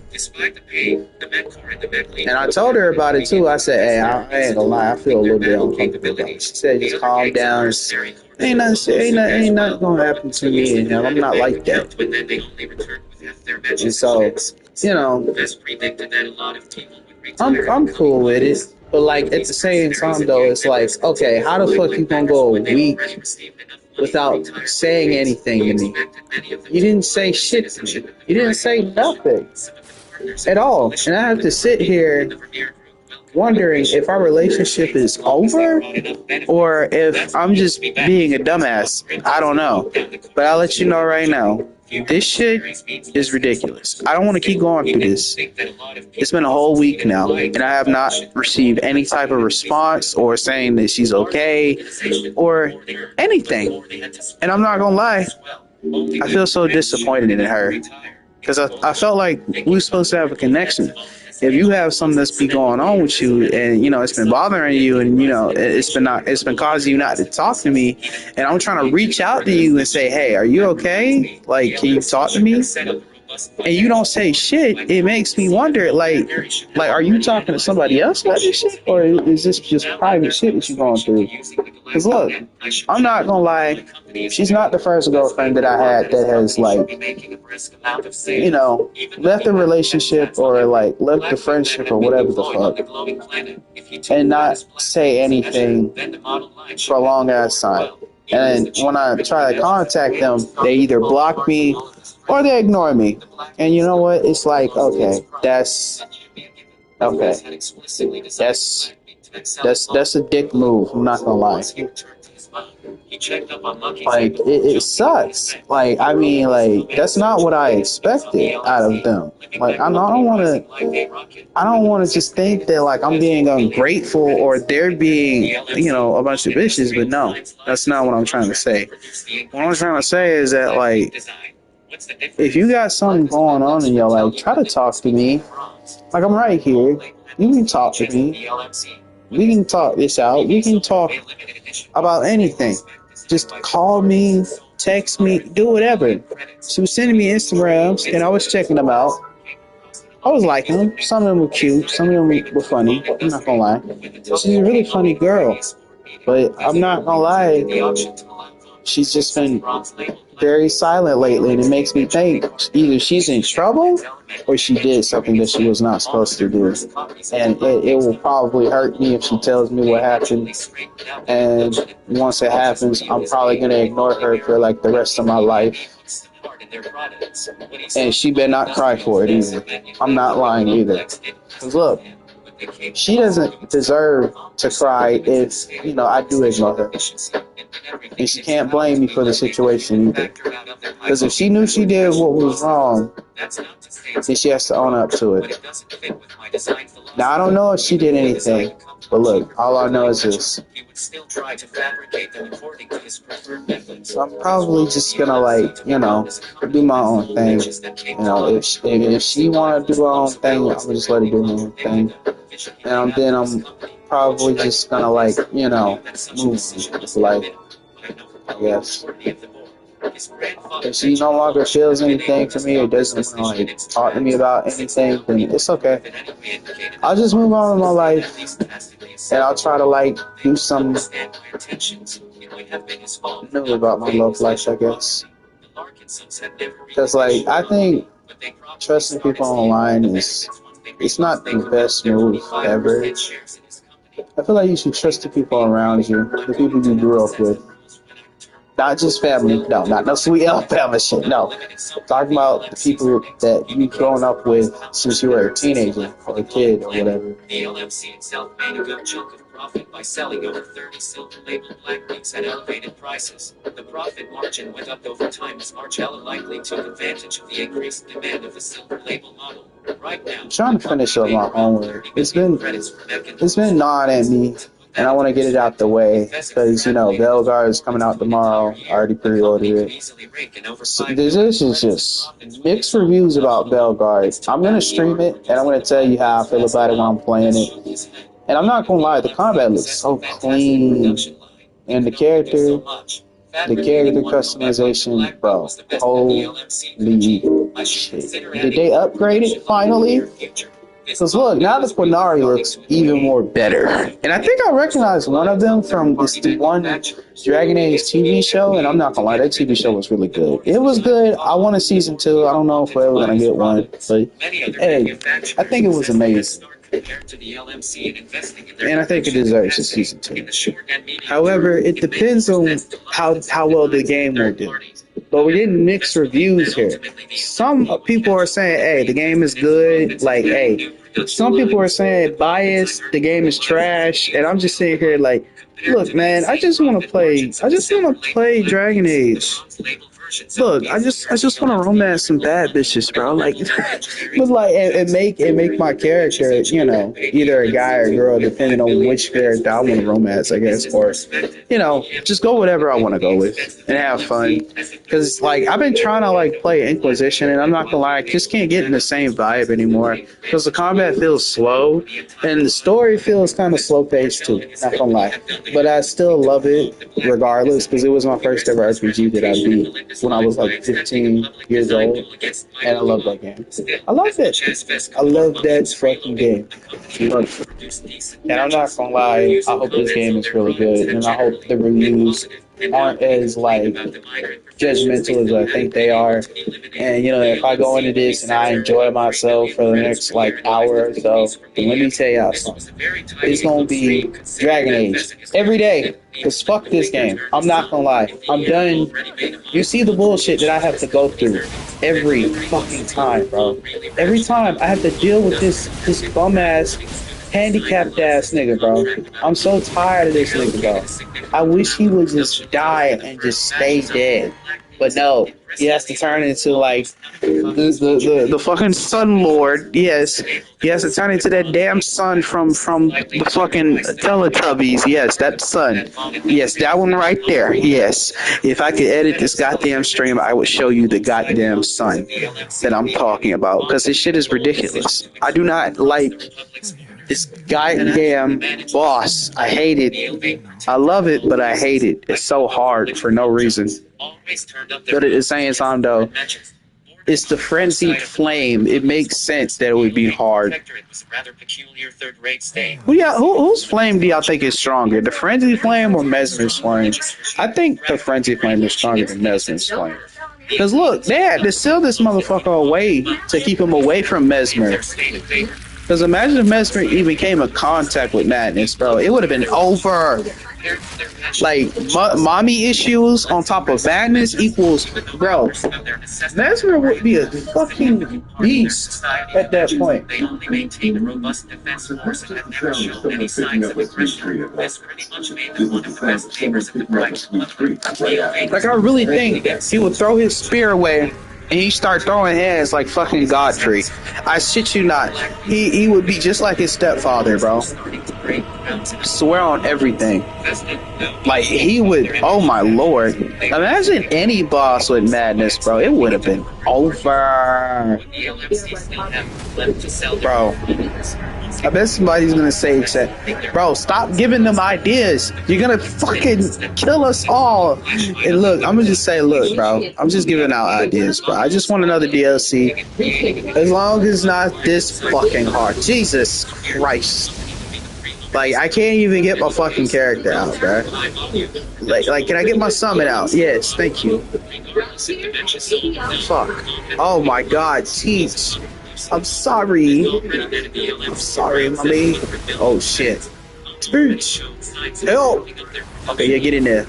And I told her about it too. I said, hey, I ain't gonna lie, I feel a little bit uncomfortable about it. She said, just calm down. Ain't nothing gonna happen to me, and I'm not like that. And so, you know, I'm cool with it. But like, at the same time though, it's like, okay, how the fuck you gonna go a week without saying anything to me? You didn't say shit to me. You didn't say nothing at all. And I have to sit here wondering if our relationship is over or if I'm just being a dumbass. I don't know. But I'll let you know right now, this shit is ridiculous. I don't want to keep going through this. It's been a whole week now, and I have not received any type of response or saying that she's okay or anything. And I'm not gonna lie, I feel so disappointed in her, because I felt like we were supposed to have a connection. If you have something that's been going on with you, and you know it's been bothering you, and you know it's been causing you not to talk to me, and I'm trying to reach out to you and say, hey, are you okay? Like, can you talk to me? And you don't say shit. It makes me wonder, like, are you talking to somebody else about this shit, or is this just private shit that you're going through? Because look, I'm not gonna lie, she's not the first girlfriend that I had that has, like, you know, left the relationship or like left the friendship or whatever the fuck, and not say anything for a long ass time. And when I try to contact them, they either block me or they ignore me. And you know what? It's like, okay, that's a dick move. I'm not gonna lie. He checked up on Lucky's Like it sucks. Like I mean, like that's not what I expected out of them. Like I don't want to. I don't want to just think that like I'm being ungrateful or they're being, you know, a bunch of bitches. But no, that's not what I'm trying to say. What I'm trying to say is that like if you got something going on in your life, try to talk to me. Like I'm right here. You can talk to me. We can talk this out. We can talk about anything. Just call me, text me, do whatever. She was sending me Instagrams, and I was checking them out. I was liking them. Some of them were cute. Some of them were funny. I'm not gonna lie. She's a really funny girl. But I'm not gonna lie. She's just been very silent lately, and it makes me think either she's in trouble or she did something that she was not supposed to do. And it will probably hurt me if she tells me what happened. And once it happens, I'm probably going to ignore her for like the rest of my life. And she better not cry for it either. I'm not lying either. Because look, she doesn't deserve to cry if, you know, I do ignore her. And she can't blame me for the situation either. Because if she knew she did what was wrong, then she has to own up to it. Now, I don't know if she did anything, but look, all I know is this. So I'm probably just gonna, like, you know, do my own thing. You know, if she wanna do her own thing, I'm gonna just let her do her own thing. And then I'm probably just gonna, like, you know, move with life, I guess. If she no longer feels anything for me or doesn't want to like talk to me about anything, then it's okay. I'll just move on with my life, and I'll try to like do something new about my love life, I guess. Because like I think trusting people online it's not the best move ever. I feel like you should trust the people around you, the people you grew up with. Not just family, no, not no sweet family shit, no. Talking about the people that you've grown up with since you were a teenager or a kid or whatever. The LMC itself made a good chunk of profit by selling over 30 silver label black beans at elevated prices. The profit margin went up over time as Margiela likely took advantage of the increased demand of the silver label model. Right now, I'm trying to finish up my homework. It's been gnawing at me. And I want to get it out the way because, you know, Belgar is coming out tomorrow. I already pre-ordered it. So this is just mixed reviews about Belgar. I'm going to stream it, and I'm going to tell you how I feel about it when I'm playing it. And I'm not going to lie, the combat looks so clean. And the character customization, bro, holy shit. Did they upgrade it finally? Because look, now the Quinari looks even more better. And I think I recognize one of them from this one Dragon Age TV show. And I'm not going to lie, that TV show was really good. It was good. I want a season 2. I don't know if we're ever going to get one. But hey, I think it was amazing. And I think it deserves a season 2. However, it depends on how well the game will do. But we're getting mixed reviews here. Some people are saying, hey, the game is good. Like, hey, some people are saying biased, the game is trash. And I'm just sitting here like, look, man, I just want to play Dragon Age. Look, I just want to romance some bad bitches, bro. Like, but like, and make my character, you know, either a guy or a girl, depending on which character I want to romance, I guess, or, you know, just go whatever I want to go with and have fun. Because like, I've been trying to like play Inquisition, and I'm not gonna lie, I just can't get in the same vibe anymore. Because the combat feels slow, and the story feels kind of slow paced too. Not gonna lie, but I still love it regardless because it was my first ever RPG that I beat when I was like 15 years old, and I love that game. I love it. I love that fucking game. And I'm not gonna lie, I hope this game is really good, and I hope the reviews aren't as like judgmental as I think they are. And you know, if I go into this and I enjoy myself for the next like hour or so, then let me tell y'all something. It's gonna be Dragon Age every day. Cause fuck this game. I'm not gonna lie. I'm done. You see the bullshit that I have to go through every fucking time, bro. Every time I have to deal with this bum ass Handicapped ass nigga, bro. I'm so tired of this nigga, bro. I wish he would just die and just stay dead. But no, he has to turn into like the fucking Sun Lord. Yes, he has to turn into that damn sun from the fucking Teletubbies. Yes, that sun. Yes, that one right there. Yes, if I could edit this goddamn stream, I would show you the goddamn sun that I'm talking about because this shit is ridiculous. I do not like this goddamn boss. I hate it. I love it, but I hate it. It's so hard for no reason. But at the same time, though, it's the frenzied flame. It makes sense that it would be hard. Well, yeah, whose flame do y'all think is stronger, the frenzied flame or Mesmer's flame? I think the frenzied flame is stronger than Mesmer's flame. Because look, they had to seal this motherfucker away to keep him away from Mesmer. Because imagine if Mesmer even came in contact with Madness, bro. It would have been over. Like, mommy issues on top of Madness equals, bro. Mesmer would be a fucking beast at that point. They only maintained a robust defense force and have never shown any signs of aggression. This pretty much made them one of the best gamers in the right. Like, I really think he would throw his spear away and he start throwing hands like fucking Godfrey. I shit you not. He would be just like his stepfather, bro. Swear on everything. Like, he would, oh my lord. Imagine any boss with Madness, bro. It would have been over. Bro. I bet somebody's gonna say, bro, stop giving them ideas. You're gonna fucking kill us all. And look, I'm gonna just say, look, bro, I'm just giving out ideas, bro. I just want another DLC. As long as it's not this fucking hard. Jesus Christ. Like, I can't even get my fucking character out, bro. Like, can I get my summon out? Yes, thank you. Fuck. Oh my god, jeez. I'm sorry. I'm sorry, mommy. Oh shit. Bitch. Help. Okay, yeah, get in there.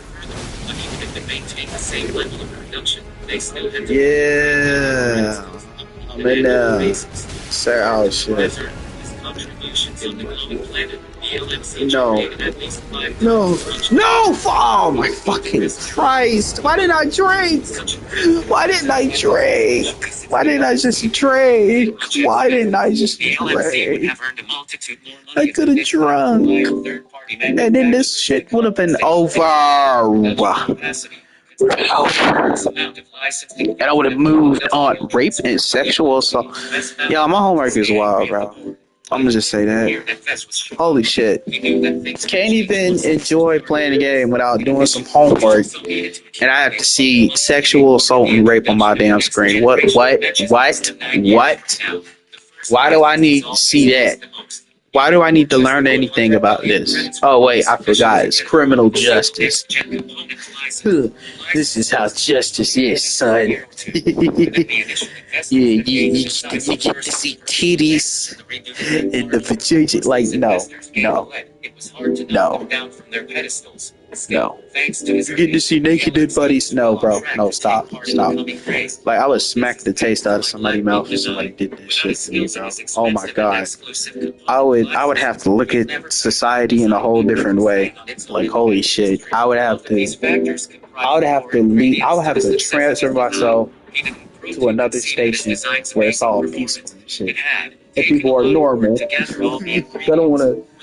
Yeah. I'm in there. Sir, oh shit. No. No. No! Oh my fucking Christ! Why didn't I drink? Why didn't I drink? Why didn't I just drink? Why didn't I just drink? I could have drunk. And then this shit would have been over. And I would have moved on rape and sexual assault. Yeah, my homework is wild, bro. I'm gonna just say that. Holy shit. Can't even enjoy playing the game without doing some homework. And I have to see sexual assault and rape on my damn screen. What? Why do I need to see that? Why do I need to learn anything about this? Oh, wait, I forgot. It's criminal justice. This is how justice is, son. You get to see titties in the vajayjay. Like, no. You get to see naked dead bodies. No, bro. No, stop. Like, I would smack the taste out of somebody's mouth if somebody did this shit to me, bro. Oh my god. I would have to look at society in a whole different way. Like, holy shit. I would have to transfer myself to another station where it's all peaceful and shit. And people are normal.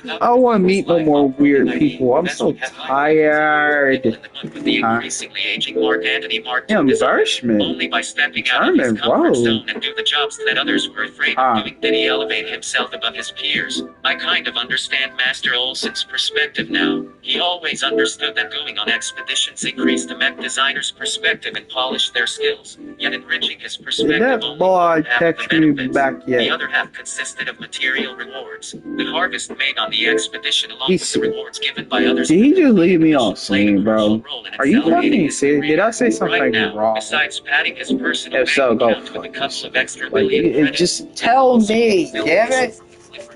I don't want to meet no more weird people. I'm so tired. Increasingly aging Mark Antony Mark Embarrassment. only by stepping out of his comfort zone and do the jobs that others were afraid of doing did he elevate himself above his peers. I kind of understand Master Olson's perspective now. He always understood that going on expeditions increased the mech designer's perspective and polished their skills, yet enriching his perspective that boy text me back yet? The other half consisted of material rewards. The harvest made on the expedition along with the rewards given by others. Did he just leave me on scene, bro? Are you fucking serious? Did I say something wrong? Besides padding his personal if so, go with a couple of extra like, just tell me, damn it.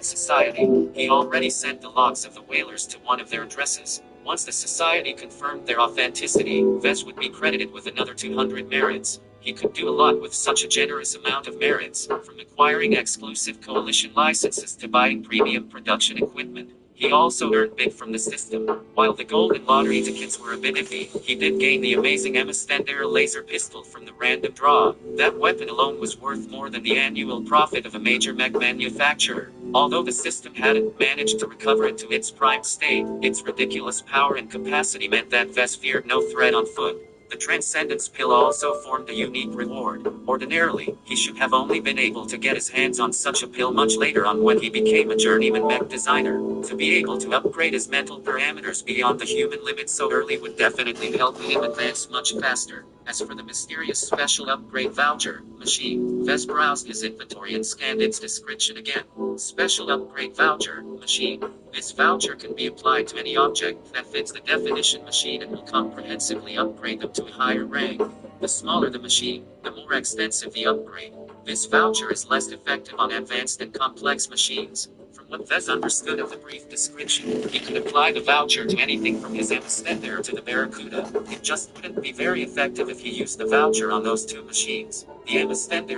Society, he already sent the logs of the whalers to one of their addresses. Once the society confirmed their authenticity, Vez would be credited with another 200 merits. He could do a lot with such a generous amount of merits, from acquiring exclusive coalition licenses to buying premium production equipment. He also earned big from the system. While the golden lottery tickets were a bit iffy, he did gain the amazing Emma laser pistol from the random draw. That weapon alone was worth more than the annual profit of a major mech manufacturer. Although the system hadn't managed to recover it to its prime state, its ridiculous power and capacity meant that Vess feared no threat on foot. The Transcendence Pill also formed a unique reward. Ordinarily, he should have only been able to get his hands on such a pill much later on when he became a journeyman mech designer. To be able to upgrade his mental parameters beyond the human limit so early would definitely help him advance much faster. As for the mysterious special upgrade voucher machine, Vez browsed his inventory and scanned its description again. Special upgrade voucher machine. This voucher can be applied to any object that fits the definition machine and will comprehensively upgrade them to a higher rank. The smaller the machine, the more extensive the upgrade. This voucher is less effective on advanced and complex machines. From what Vez understood of the brief description, he could apply the voucher to anything from his Emma to the Barracuda. It just wouldn't be very effective if he used the voucher on those two machines. The Emma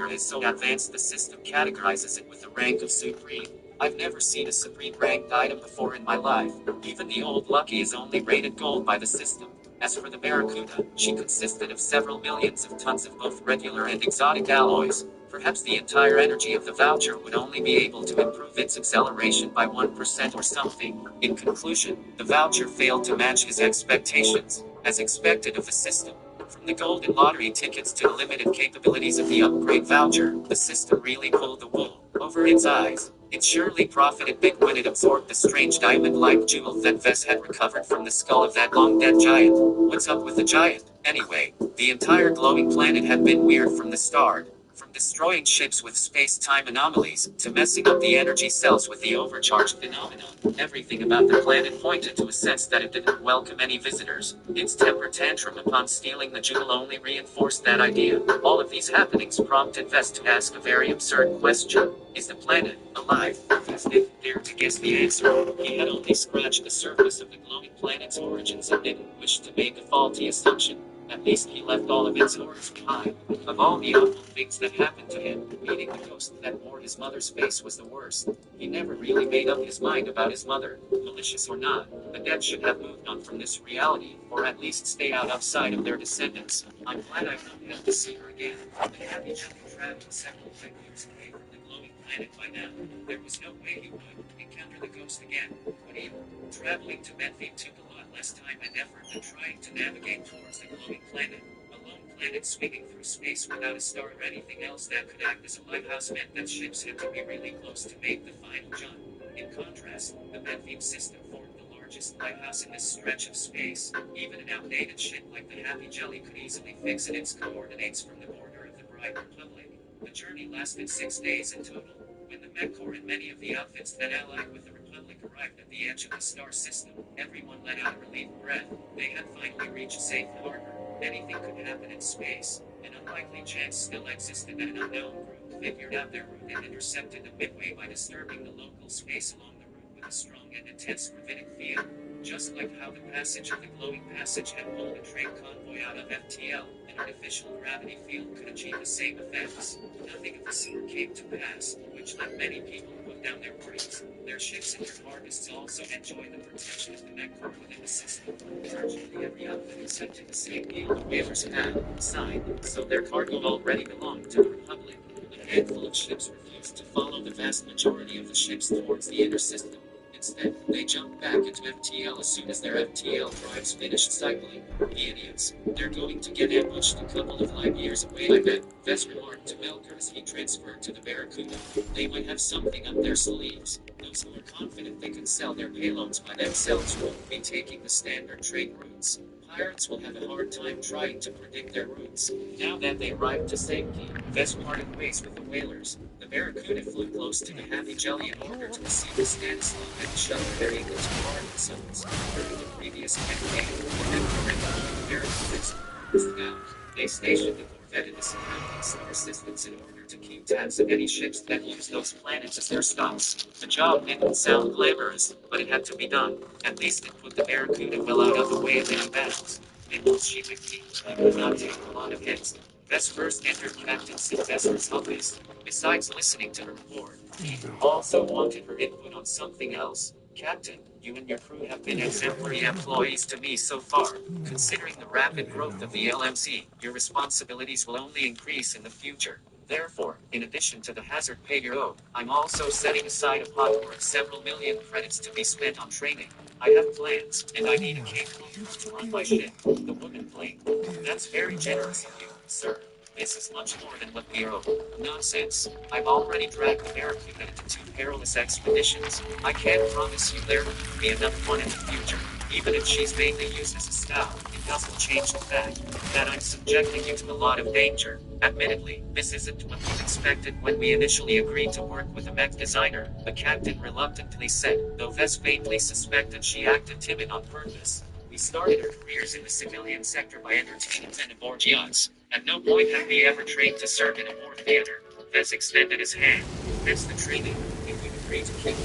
is so advanced the system categorizes it with the rank of Supreme. I've never seen a Supreme ranked item before in my life. Even the old Lucky is only rated gold by the system. As for the Barracuda, she consisted of several millions of tons of both regular and exotic alloys. Perhaps the entire energy of the voucher would only be able to improve its acceleration by 1% or something. In conclusion, the voucher failed to match his expectations, as expected of the system. From the golden lottery tickets to the limited capabilities of the upgrade voucher, the system really pulled the wool over its eyes. It surely profited big when it absorbed the strange diamond-like jewel that Vess had recovered from the skull of that long-dead giant. What's up with the giant, anyway? The entire glowing planet had been weird from the start. From destroying ships with space-time anomalies, to messing up the energy cells with the overcharged phenomenon, everything about the planet pointed to a sense that it didn't welcome any visitors. Its temper tantrum upon stealing the jewel only reinforced that idea. All of these happenings prompted Vess to ask a very absurd question. Is the planet alive? Vess didn't dare to guess the answer. He had only scratched the surface of the glowing planet's origins and didn't wish to make a faulty assumption. At least he left all of its horrors behind. Of all the awful things that happened to him, meeting the ghost that wore his mother's face was the worst. He never really made up his mind about his mother, malicious or not. The dead should have moved on from this reality, or at least stay out of sight of their descendants. I'm glad I won't have to see her again. The happy Johnny traveled several light years away from the glowing planet by now. There was no way he would encounter the ghost again. But even traveling to Medfeed took a lot less time and effort than trying to navigate towards the glowing planet. A lone planet swinging through space without a star or anything else that could act as a lighthouse meant that ships had to be really close to make the final jump. In contrast, the Medfeed system formed the largest lighthouse in this stretch of space. Even an outdated ship like the Happy Jelly could easily fix in its coordinates from the border of the Bright Republic. The journey lasted 6 days in total. When the Mech Corps and many of the outfits that allied with the Republic arrived at the edge of the star system, everyone let out a relieved breath. They had finally reached safe harbor. Anything could happen in space. An unlikely chance still existed that an unknown group figured out their route and intercepted them midway by disturbing the local space along the route with a strong and intense gravitic field. Just like how the passage of the glowing passage had pulled a train convoy out of FTL, an artificial gravity field could achieve the same effects. Nothing of the sort came to pass, which led many people to put down their worries. Their ships and their harvests also enjoy the protection of the Mech Corps within the system. Virtually every outfit accepted the same deal the whalers had signed, so their cargo already belonged to the Republic. A handful of ships refused to follow the vast majority of the ships towards the inner system. Instead, they jumped back into FTL as soon as their FTL drives finished cycling. The idiots. They're going to get ambushed a couple of light years away, I bet. Vess remarked to Melker as he transferred to the Barracuda. They might have something up their sleeves. Those who are confident they can sell their payloads by themselves won't be taking the standard trade routes. Pirates will have a hard time trying to predict their routes. Now that they arrived to safety, Vess parted ways with the whalers. The Barracuda flew close to the Happy Jelly in order to receive the status log and shuttle their eagle to guard themselves. During the previous campaign, the men were in the Barracuda's scout. They stationed the Corvette in the surrounding star systems in order to keep tabs of any ships that use those planets as their stops. The job didn't sound glamorous, but it had to be done. At least it put the Barracuda well out of the way of any battles. And once she McTeed, he would not take a lot of hits. Vess first entered Captain Sylvester's office. Besides listening to her report, he also wanted her input on something else. Captain, you and your crew have been exemplary employees to me so far. Considering the rapid growth of the LMC, your responsibilities will only increase in the future. Therefore, in addition to the hazard pay you're owed, I'm also setting aside a pot worth several million credits to be spent on training. I have plans, and I need a capable crew to run my ship. The woman blinked. That's very generous of you, sir. This is much more than what we owe. Nonsense. I've already dragged the Barracuda into 2 perilous expeditions. I can't promise you there will be enough fun in the future. Even if she's mainly used as a scout, it doesn't change the fact that I'm subjecting you to a lot of danger. Admittedly, this isn't what we expected when we initially agreed to work with a mech designer, the captain reluctantly said, though Vess faintly suspected she acted timid on purpose. We started our careers in the civilian sector by entertaining men aboard yachts. At no point have we ever trained to serve in a war theater. Vess extended his hand. That's the training. If you agree to keep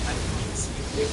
I promise you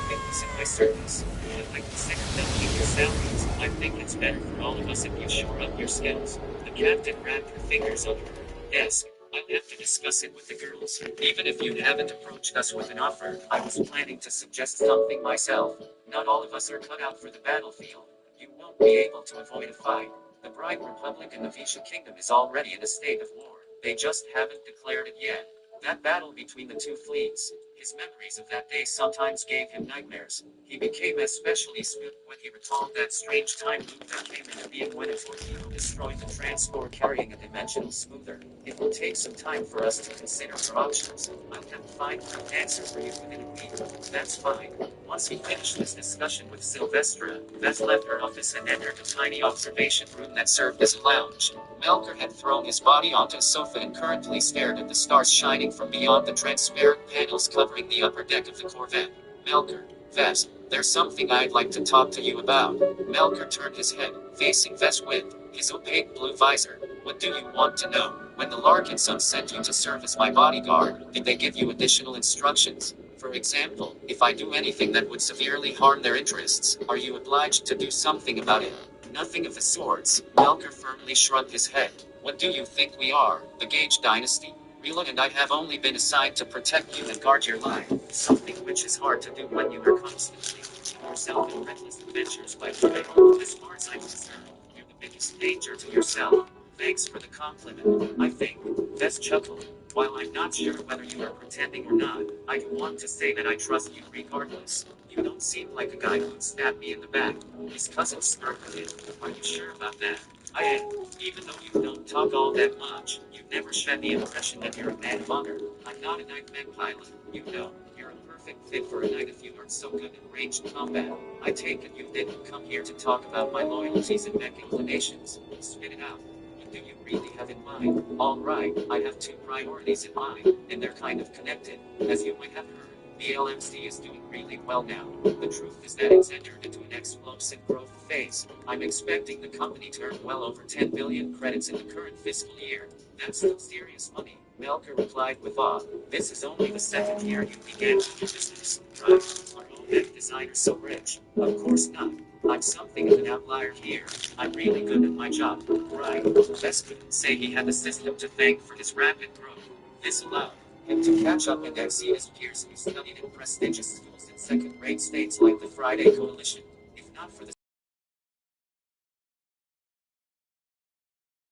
fitness in my service. I'd like to consider doubling your salaries. I think it's better for all of us if you shore up your skills. The captain wrapped her fingers under her desk. I'll have to discuss it with the girls. Even if you haven't approached us with an offer, I was planning to suggest something myself. Not all of us are cut out for the battlefield. You won't be able to avoid a fight. The Bright Republic and the Visha Kingdom is already in a state of war. They just haven't declared it yet. That battle between the two fleets, his memories of that day sometimes gave him nightmares. He became especially spooked when he recalled that strange time loop that came into being when a torpedo destroyed the transport carrying a dimensional smoother. It will take some time for us to consider our options. I'll have to find an answer for you within a week. That's fine. Once he finished his discussion with Sylvestra, Vess left her office and entered a tiny observation room that served as a lounge. Melker had thrown his body onto a sofa and currently stared at the stars shining from beyond the transparent panels covering the upper deck of the Corvette. Melker, Vess, there's something I'd like to talk to you about. Melker turned his head, facing Vess with his opaque blue visor. What do you want to know? When the Larkinson sent you to serve as my bodyguard, did they give you additional instructions? For example, if I do anything that would severely harm their interests, are you obliged to do something about it? Nothing of the sorts. Melker firmly shrugged his head. What do you think we are, the Gage dynasty? Rila and I have only been assigned to protect you and guard your life, something which is hard to do when you are constantly putting yourself in reckless adventures by the way. As far as I'm concerned, you're the biggest danger to yourself. Thanks for the compliment, I think. Vess chuckled. While I'm not sure whether you are pretending or not, I do want to say that I trust you regardless. You don't seem like a guy who'd stab me in the back. His cousin smirked at him. Are you sure about that? I am. Even though you don't talk all that much, you've never shed the impression that you're a man of honor. I'm not a night mech pilot. You know, you're a perfect fit for a knight if you aren't so good in ranged combat. I take it you didn't come here to talk about my loyalties and mech inclinations. Spit it out. What do you really have in mind? All right, I have 2 priorities in mind, and they're kind of connected. As you might have heard, the LMC is doing really well now. The truth is that it's entered into an explosive growth phase. I'm expecting the company to earn well over 10 billion credits in the current fiscal year. That's some serious money. Melker replied with awe. This is only the 2nd year you began your business, right? Are all mech designers so rich? Of course not. I'm something of an outlier here. I'm really good at my job. Right. Vess couldn't say he had the system to thank for his rapid growth. This allowed him to catch up and exceed his peers who studied in prestigious schools in second-rate states like the Friday Coalition. If not for the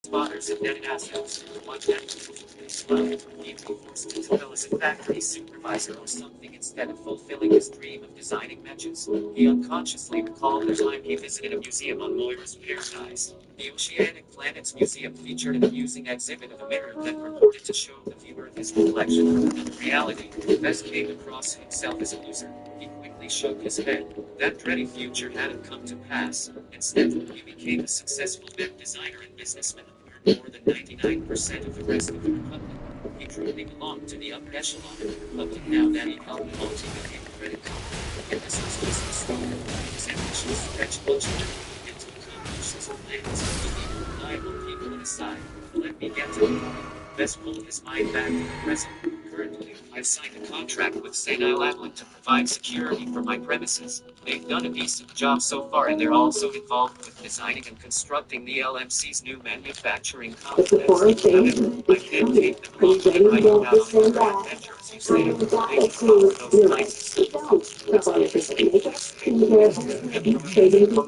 spotters and netted assets, one that he'd be forced to toil as a factory supervisor or something instead of fulfilling his dream of designing matches. He unconsciously recalled the time he visited a museum on Moira's Paradise. The Oceanic Planets Museum featured an amusing exhibit of a mirror that purported to show the viewer of his reflection. In reality, Vess came across himself as a loser. He quickly shook his head. That dreaded future hadn't come to pass. Instead, he became a successful web designer and businessman who earned more than 99% of the rest of the Republic. He truly belonged to the upper echelon of the Republic now that he held a multi-million credit company. And this was just the start. His ambitious stretched budget and to accomplish his plans. He needed reliable people pull it aside. Let me get to the point. Vess pulled his mind back to the present. Currently, I've signed a contract with St. Island to provide security for my premises. They've done a decent job so far, and they're also involved with designing and constructing the LMC's new manufacturing But complex. before it came, However, I it's can't coming. take them Are you wrong when ready I to write go down this on and their that? adventure, as you So say. you got They it can follow too. those You're right. places. Don't. That's all your basic makeup, skincare, shaving people,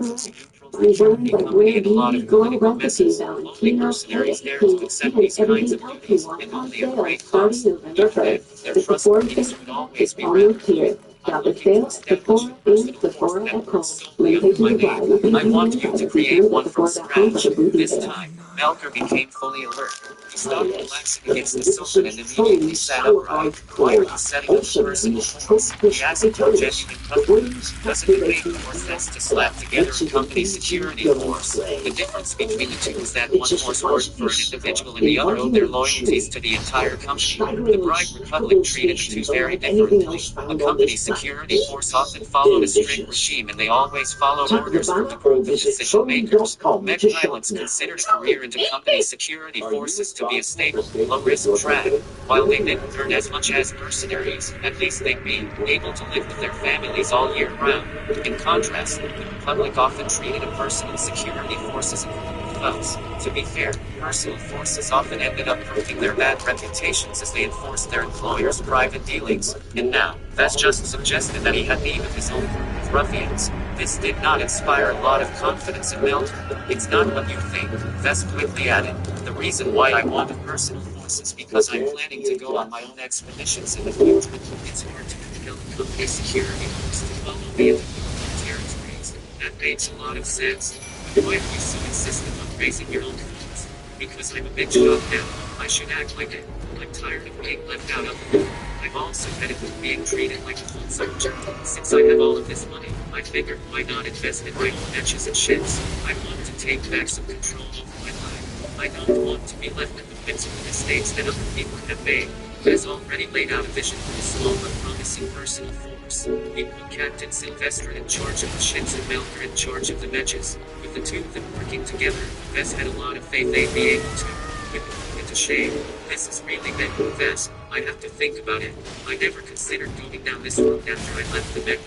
designed by rare beauty, glow recipes, Only Valentino, mercenaries dare King, to accept and these kinds everything of else you duties, want and on only at sale great starting cost. November Even 3rd. then, their The Sephora trustworthiness would thing always is be rather almost here. I'm Got the looking to sale, establish Sephora a in personal force Sephora that at works home. solely under Limitations my apply. name. Look I into want the you to inside. See create good at one from Sephora.com for scratch. the blue This details. time, Melker became fully alert. He stopped relaxing against the sofa and immediately Totally sat upright. Why are you setting up a personal force? He asked with genuine puzzlement. Doesn't it make more sense to slap together a company security force? The difference between the two is that one force worked for an individual and the other owed their loyalties to the entire company. The Bright Republic treated the two very differently. A company security force often followed a strict regime, and they always followed orders from the group of decision makers. Mech pilots considered a career into company security forces to be a stable, low-risk track. While they didn't earn as much as mercenaries, at least they'd be able to live with their families all year round. In contrast, the Republic often treated a personal security force as a group of thugs. To be fair, personal forces often ended up proving their bad reputations as they enforced their employers' private dealings. And now, Vess just suggested that he had need of his own group of ruffians. This did not inspire a lot of confidence in Melton. It's not what you think, Vess quickly added. The reason why I want a personal force is because I'm planning to go on my own expeditions in the future. It's hard to compel a company security force to follow me into foreign territories. That makes a lot of sense. But why are you so insistent on raising your own funds? Because I'm a big shot now. I should act like it. I'm tired of being left out of the loop. I'm also headed to being treated like a foot soldier. Since I have all of this money, I figured why not invest in my own matches and ships. I want to take back some control over my life. I don't want to be left in the midst of the mistakes that other people have made. Has already laid out a vision for a small but promising personal force. He put Captain Sylvester in charge of the ships and Melker in charge of the matches. With the two of them working together, Vess had a lot of faith they'd be able to put the group into shape. This is really big, Vess. I have to think about it. I never considered going down this route after I left the Met.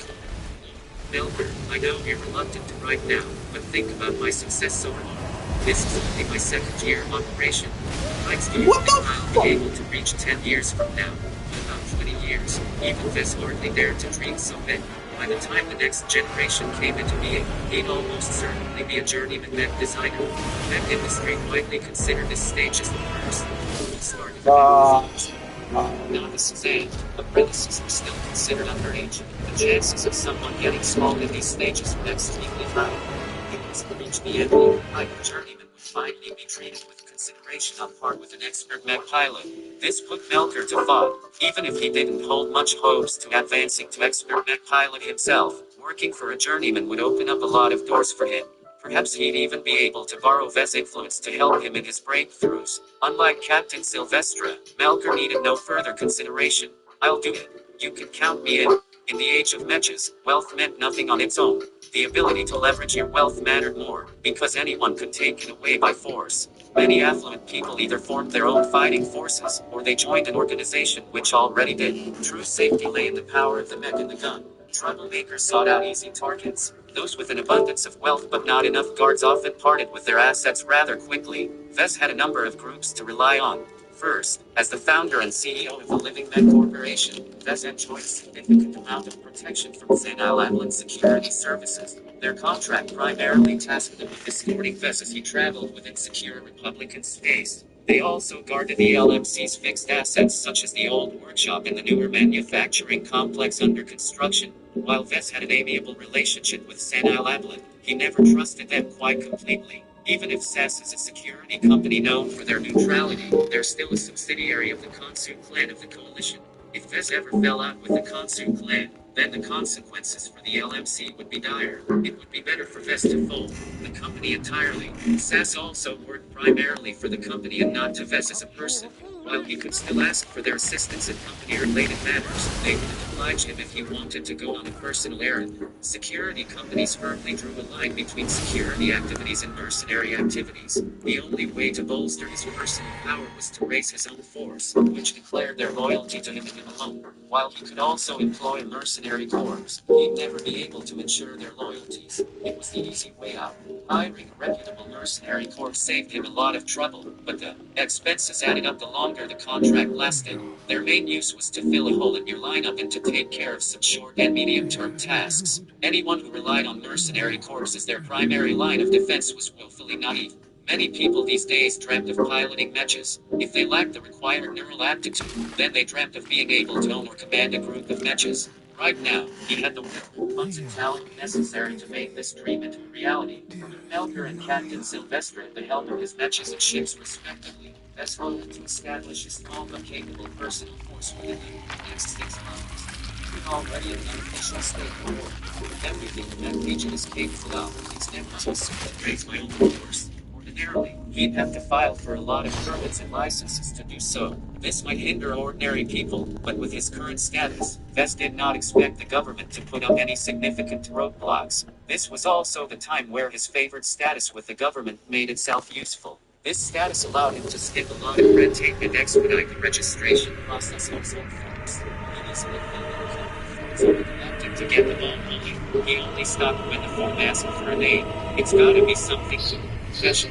Melker, I know you're reluctant to right now, but think about my success so far. This is only my second year of operation. Heights do you What think the I'll fuck? be able to reach 10 years from now? What about 20 years? Even Vess hardly dared to dream so big. By the time the next generation came into being, he'd almost certainly be a journeyman mech designer. The mech industry widely considered this stage as the first. He started novices and apprentices were still considered underage. The chances of someone getting spawned in these stages were extremely high. Once he reached the end, the journeyman would finally be treated with consideration on par with an expert mech pilot. This put Melker to thought. Even if he didn't hold much hopes to advancing to expert mech pilot himself, working for a journeyman would open up a lot of doors for him. Perhaps he'd even be able to borrow Vess' influence to help him in his breakthroughs. Unlike Captain Sylvestra, Melker needed no further consideration. I'll do it. You can count me in. In the age of mechas, wealth meant nothing on its own. The ability to leverage your wealth mattered more, because anyone could take it away by force. Many affluent people either formed their own fighting forces, or they joined an organization which already did. True safety lay in the power of the mech and the gun. Troublemakers sought out easy targets. Those with an abundance of wealth but not enough guards often parted with their assets rather quickly. Vess had a number of groups to rely on. First, as the founder and CEO of the Living Med Corporation, Vess enjoyed a significant amount of protection from St. Island Security Services. Their contract primarily tasked them with escorting Vess as he traveled within secure Republican space. They also guarded the LMC's fixed assets such as the old workshop and the newer manufacturing complex under construction. While Vess had an amiable relationship with St. Island, he never trusted them quite completely. Even if SAS is a security company known for their neutrality, they're still a subsidiary of the Kansu clan of the coalition. If Vess ever fell out with the Kansu clan, then the consequences for the LMC would be dire. It would be better for Vess to fold the company entirely. SAS also worked primarily for the company and not to Vess as a person. While he could still ask for their assistance in company-related matters, they wouldn't oblige him if he wanted to go on a personal errand. Security companies firmly drew a line between security activities and mercenary activities. The only way to bolster his personal power was to raise his own force, which declared their loyalty to him and him alone. While he could also employ a mercenary corps, he'd never be able to ensure their loyalties. It was the easy way out. Hiring a reputable mercenary corps saved him a lot of trouble, but the expenses added up the longer the contract lasted. Their main use was to fill a hole in your lineup and to take care of some short and medium-term tasks. Anyone who relied on mercenary corps as their primary line of defense was willfully naive. Many people these days dreamt of piloting mechas. If they lacked the required neural aptitude, then they dreamt of being able to own or command a group of mechas. Right now, he had the will, funds, and talent necessary to make this dream into a reality. With Melker and Captain Sylvester at the helm of his mechas and ships respectively, Bess hoped to establish a small but capable personal force within the next 6 months. He was already an unofficial state of war. Everything that region is capable of, it's never too soon to raise my own force. Ordinarily, he'd have to file for a lot of permits and licenses to do so. This might hinder ordinary people, but with his current status, Vess did not expect the government to put up any significant roadblocks. This was also the time where his favored status with the government made itself useful. This status allowed him to skip a lot of red tape and expedite the registration process of his own force. He easily filled in forms elected to get the ball rolling. He only stopped when the form asked for a name. It's gotta be something special.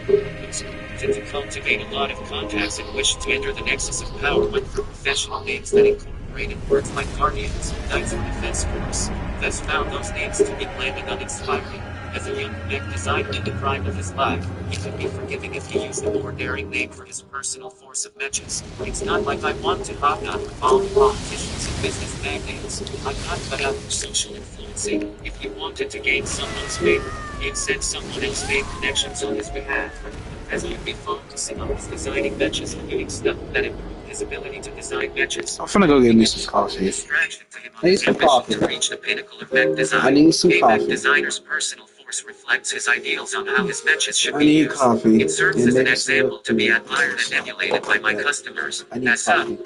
To cultivate a lot of contacts in which to enter the nexus of power with professional names that incorporated words like guardians, knights of defense force. Thus found those names to be bland and uninspiring. As a young mech designer in the prime of his life, he could be forgiving if he used a more daring name for his personal force of mechas. It's not like I want to hobnob with all the politicians and business magnates. I'm not cut out for social influencing. If he wanted to gain someone's favor, he'd send someone else made connections on his behalf. As he'd be focusing on his designing mechas and doing stuff that improved his ability to design mechas. I'm finna go get me some coffee. Distraction to him on I need his some ambition coffee. to reach the pinnacle of mech design. I need some A mech coffee. designer's personal force reflects his ideals on how his mechas should I be need used. coffee. It serves And as an next to example to be it, admired and emulated by my customers. I need As such, coffee.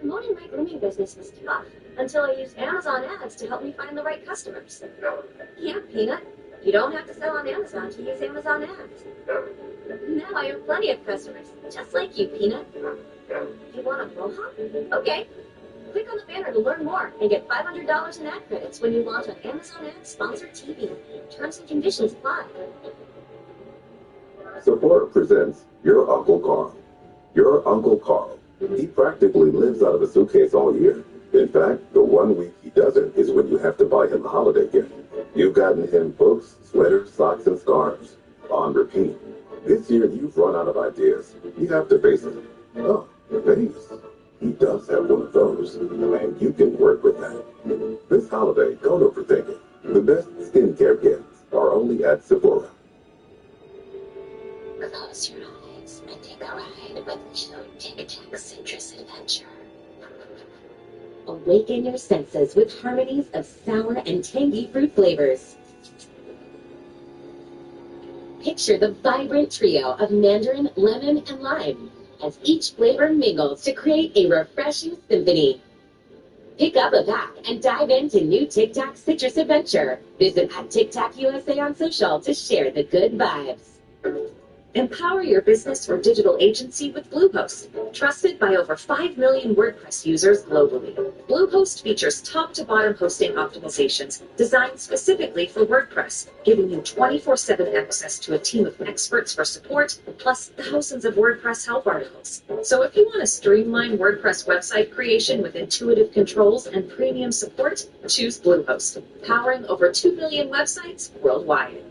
Promoting my grooming business was tough until I used Amazon ads to help me find the right customers. Yeah, Peanut. You don't have to sell on Amazon to use Amazon ads. Now I have plenty of customers, just like you, Peanut. You want a mohawk? Okay. Click on the banner to learn more and get $500 in ad credits when you launch on Amazon Ads Sponsored TV. Terms and conditions apply. Sephora presents Your Uncle Carl. Your Uncle Carl. He practically lives out of a suitcase all year. In fact, the 1 week he doesn't is when you have to buy him the holiday gift. You've gotten him books, sweaters, socks, and scarves. On repeat. This year you've run out of ideas. You have to face it. Oh, the face. He does have one of those, and you can work with that. This holiday, don't overthink it. The best skincare gifts are only at Sephora. Close your eyes and take a ride with new Tic Tac Citrus Adventure. Awaken your senses with harmonies of sour and tangy fruit flavors. Picture the vibrant trio of mandarin, lemon, and lime as each flavor mingles to create a refreshing symphony. Pick up a pack and dive into new Tic Tac Citrus Adventure. Visit at Tic Tac USA on social to share the good vibes. Empower your business or digital agency with Bluehost, trusted by over 5 million WordPress users globally. Bluehost features top-to-bottom hosting optimizations designed specifically for WordPress, giving you 24/7 access to a team of experts for support, plus thousands of WordPress help articles. So if you want to streamline WordPress website creation with intuitive controls and premium support, choose Bluehost, powering over 2 million websites worldwide.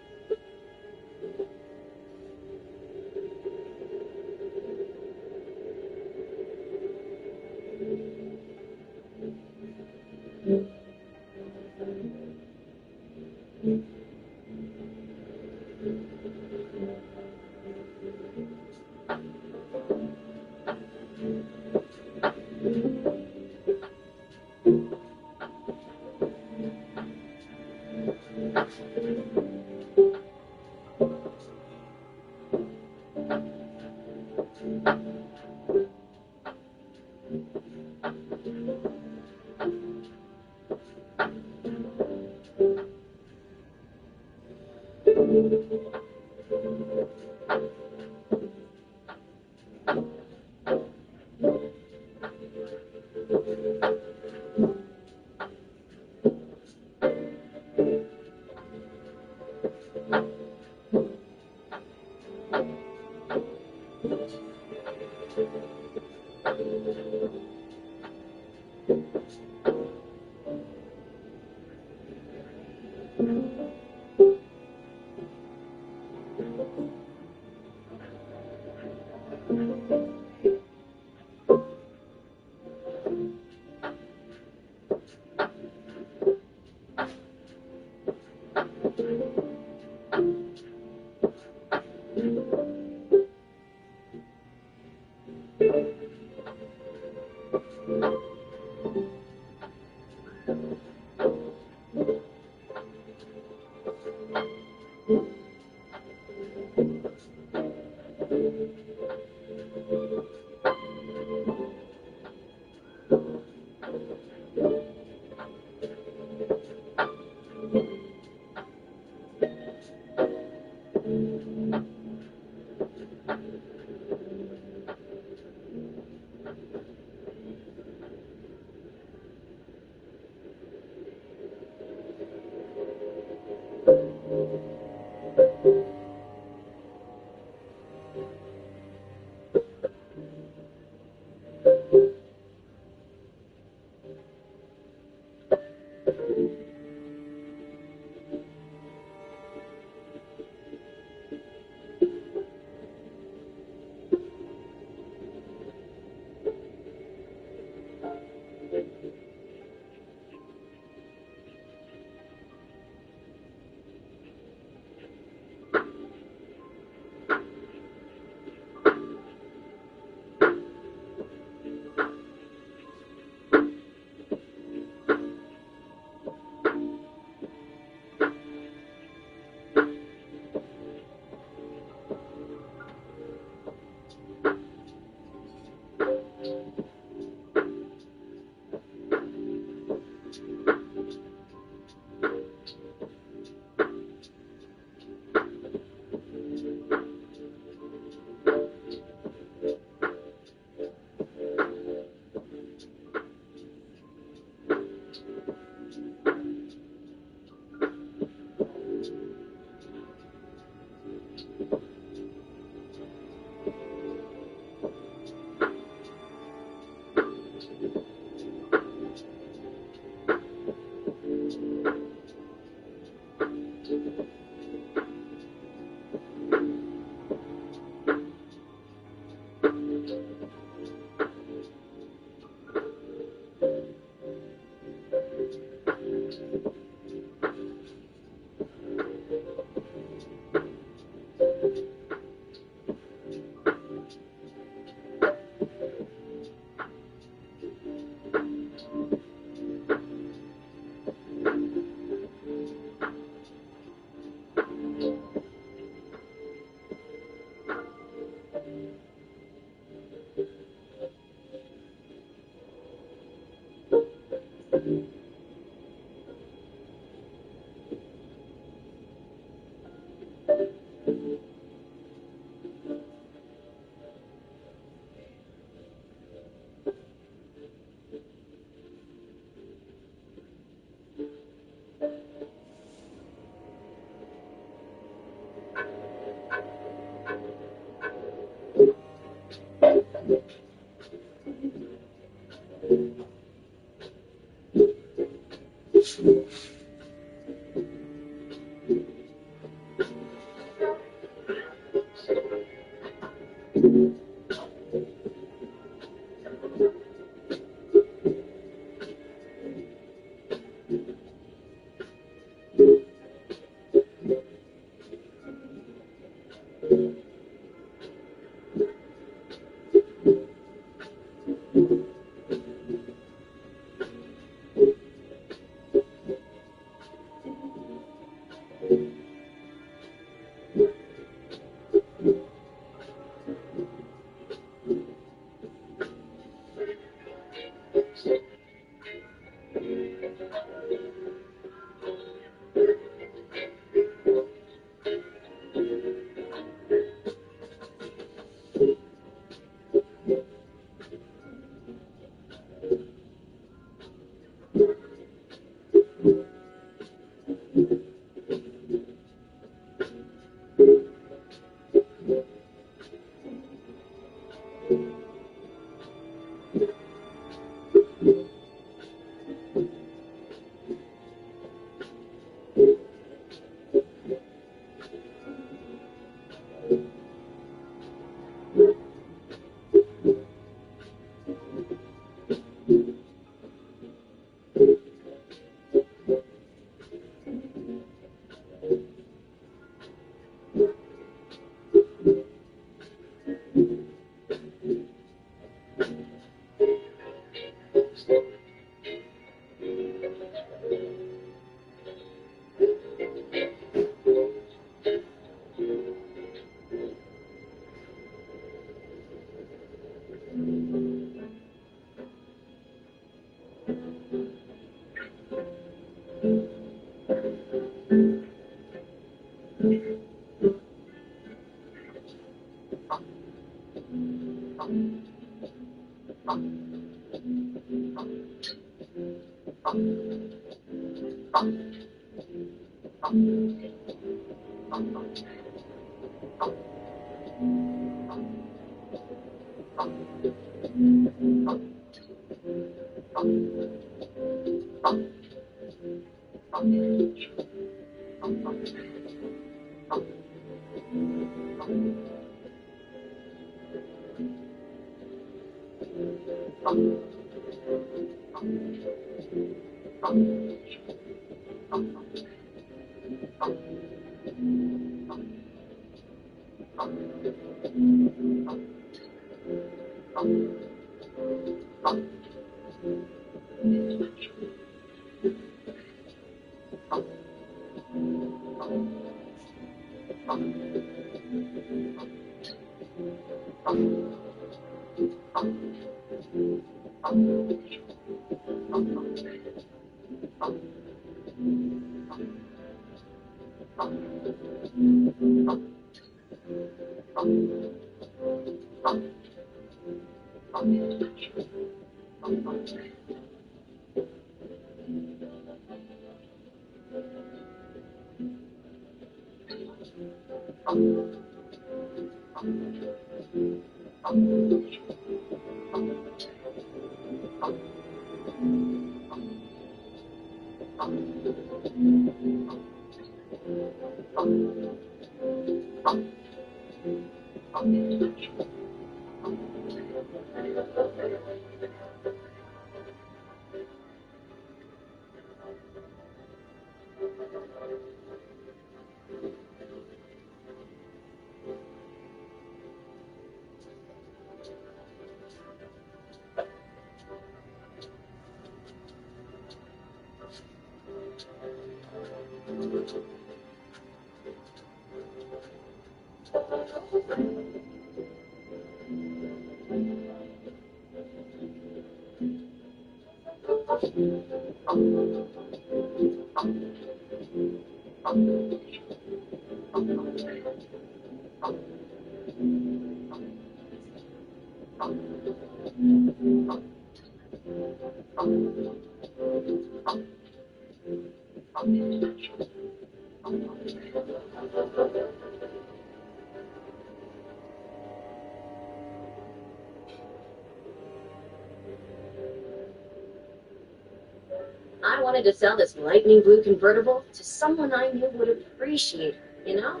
I wanted to sell this lightning blue convertible to someone I knew would appreciate it, you know?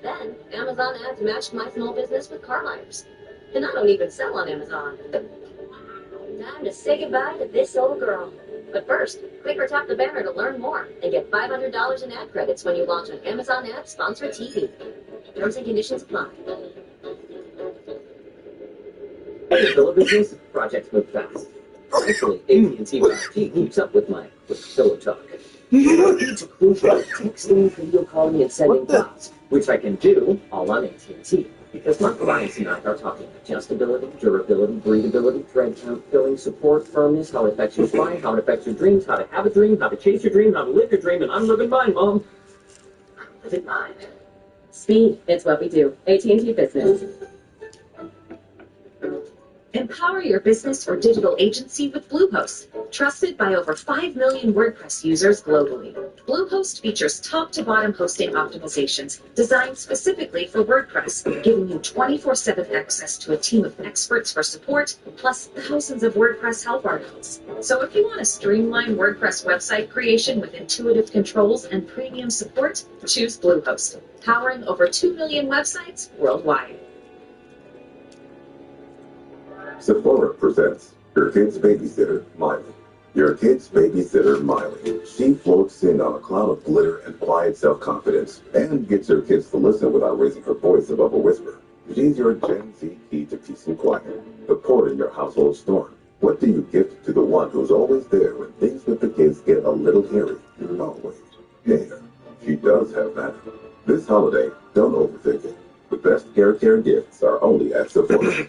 Then Amazon ads matched my small business with car buyers. And I don't even sell on Amazon. Time to say goodbye to this old girl. But first, click or tap the banner to learn more and get $500 in ad credits when you launch an Amazon ad sponsored TV. Terms and conditions apply. Pillow business, projects move fast. Actually, AT&T 5G keeps up with pillow talk. It's crucial texting, video calling, and sending files, which I can do all on AT&T. Because my clients and I are talking adjustability, durability, breathability, thread count, filling, support, firmness, how it affects your spine, how it affects your dreams, how to have a dream, how to chase your dream, how to live your dream, and I'm living mine, Mom. I'm living mine. Speed, it's what we do. AT&T Business. Empower your business or digital agency with Bluehost, trusted by over 5 million WordPress users globally. Bluehost features top-to-bottom hosting optimizations designed specifically for WordPress, giving you 24/7 access to a team of experts for support, plus thousands of WordPress help articles. So if you want to streamline WordPress website creation with intuitive controls and premium support, choose Bluehost, powering over 2 million websites worldwide. Sephora presents Your Kid's Babysitter, Miley. Your kid's babysitter, Miley. She floats in on a cloud of glitter and quiet self-confidence and gets your kids to listen without raising her voice above a whisper. She's your Gen Z key to peace and quiet, the port in your household storm. What do you gift to the one who's always there when things with the kids get a little hairy? Oh, wait. Hair. She does have that. This holiday, don't overthink it. The best hair care gifts are only at Sephora.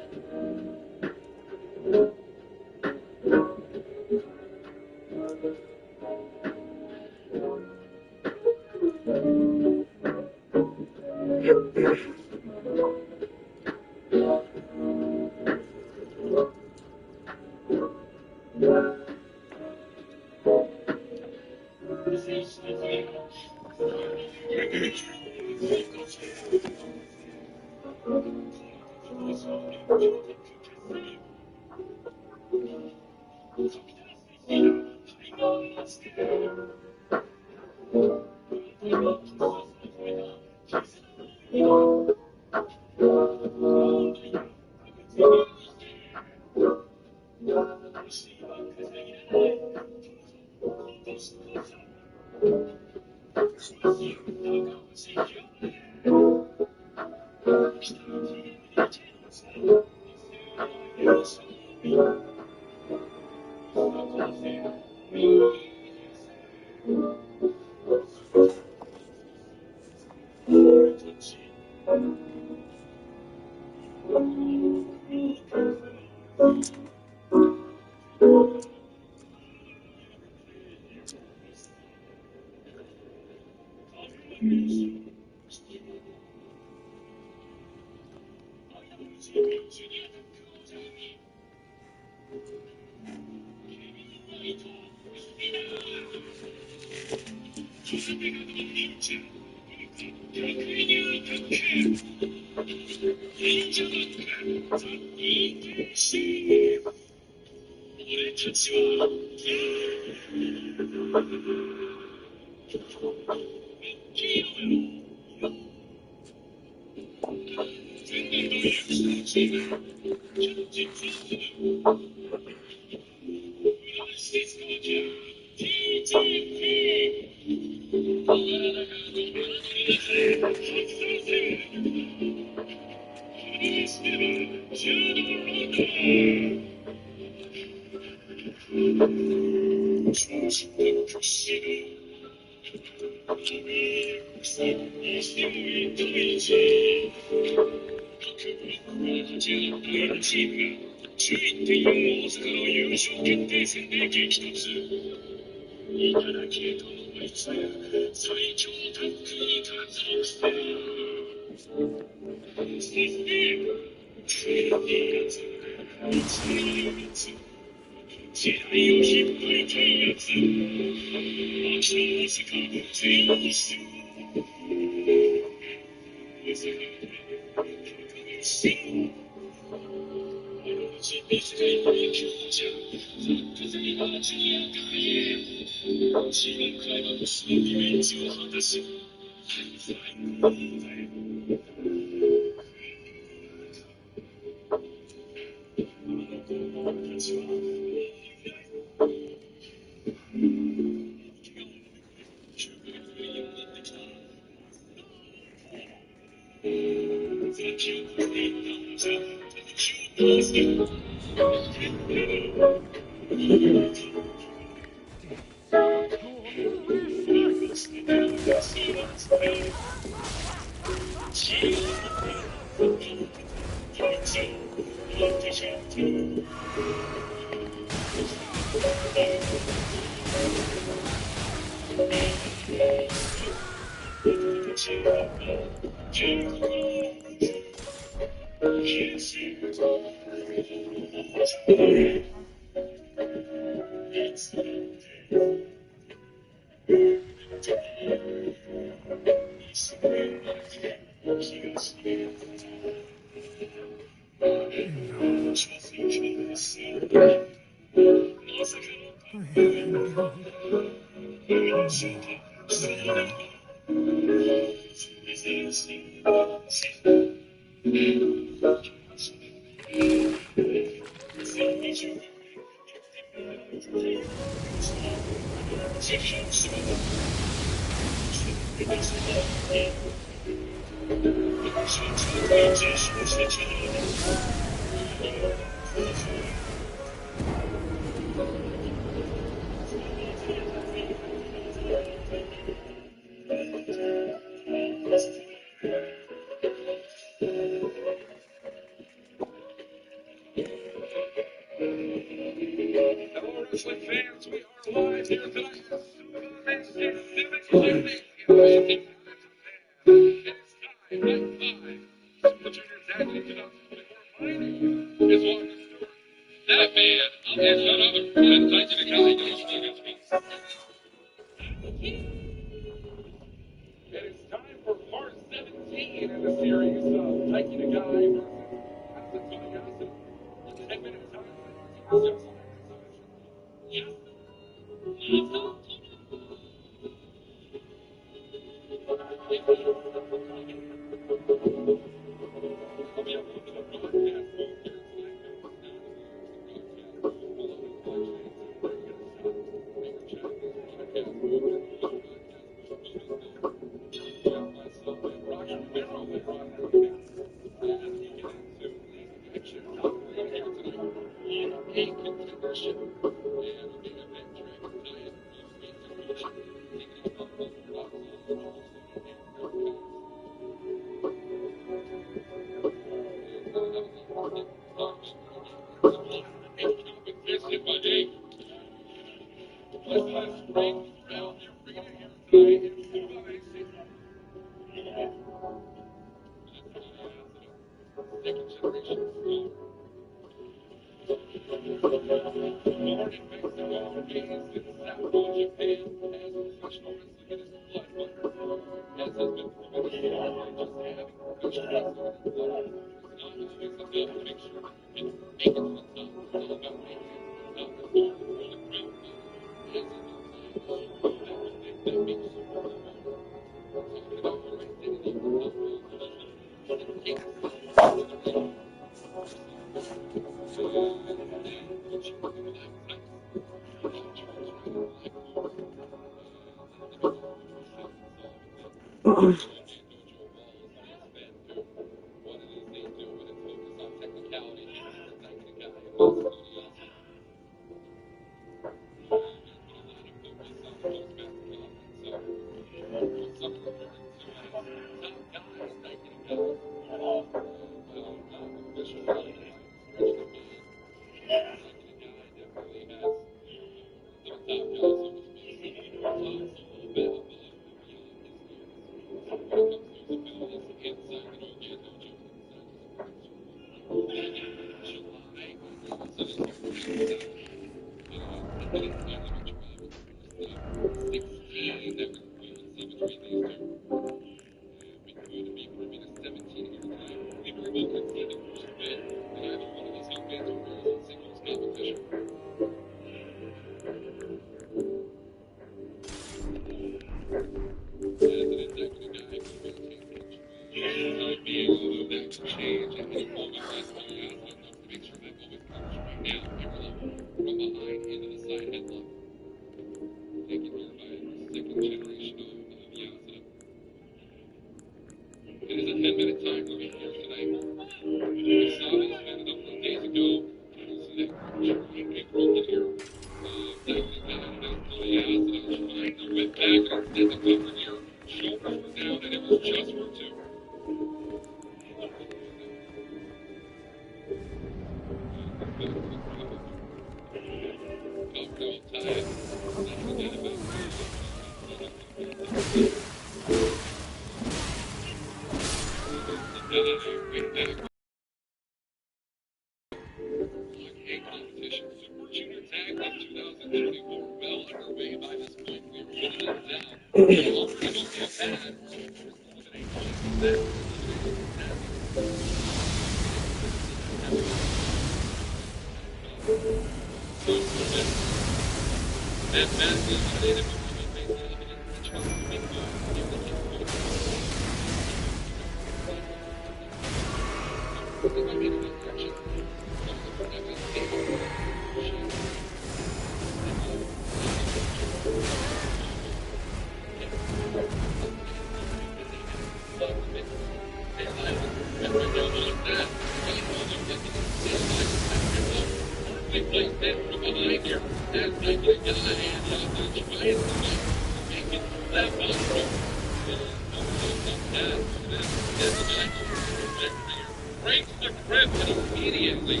Breaks the grip and immediately,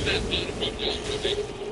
that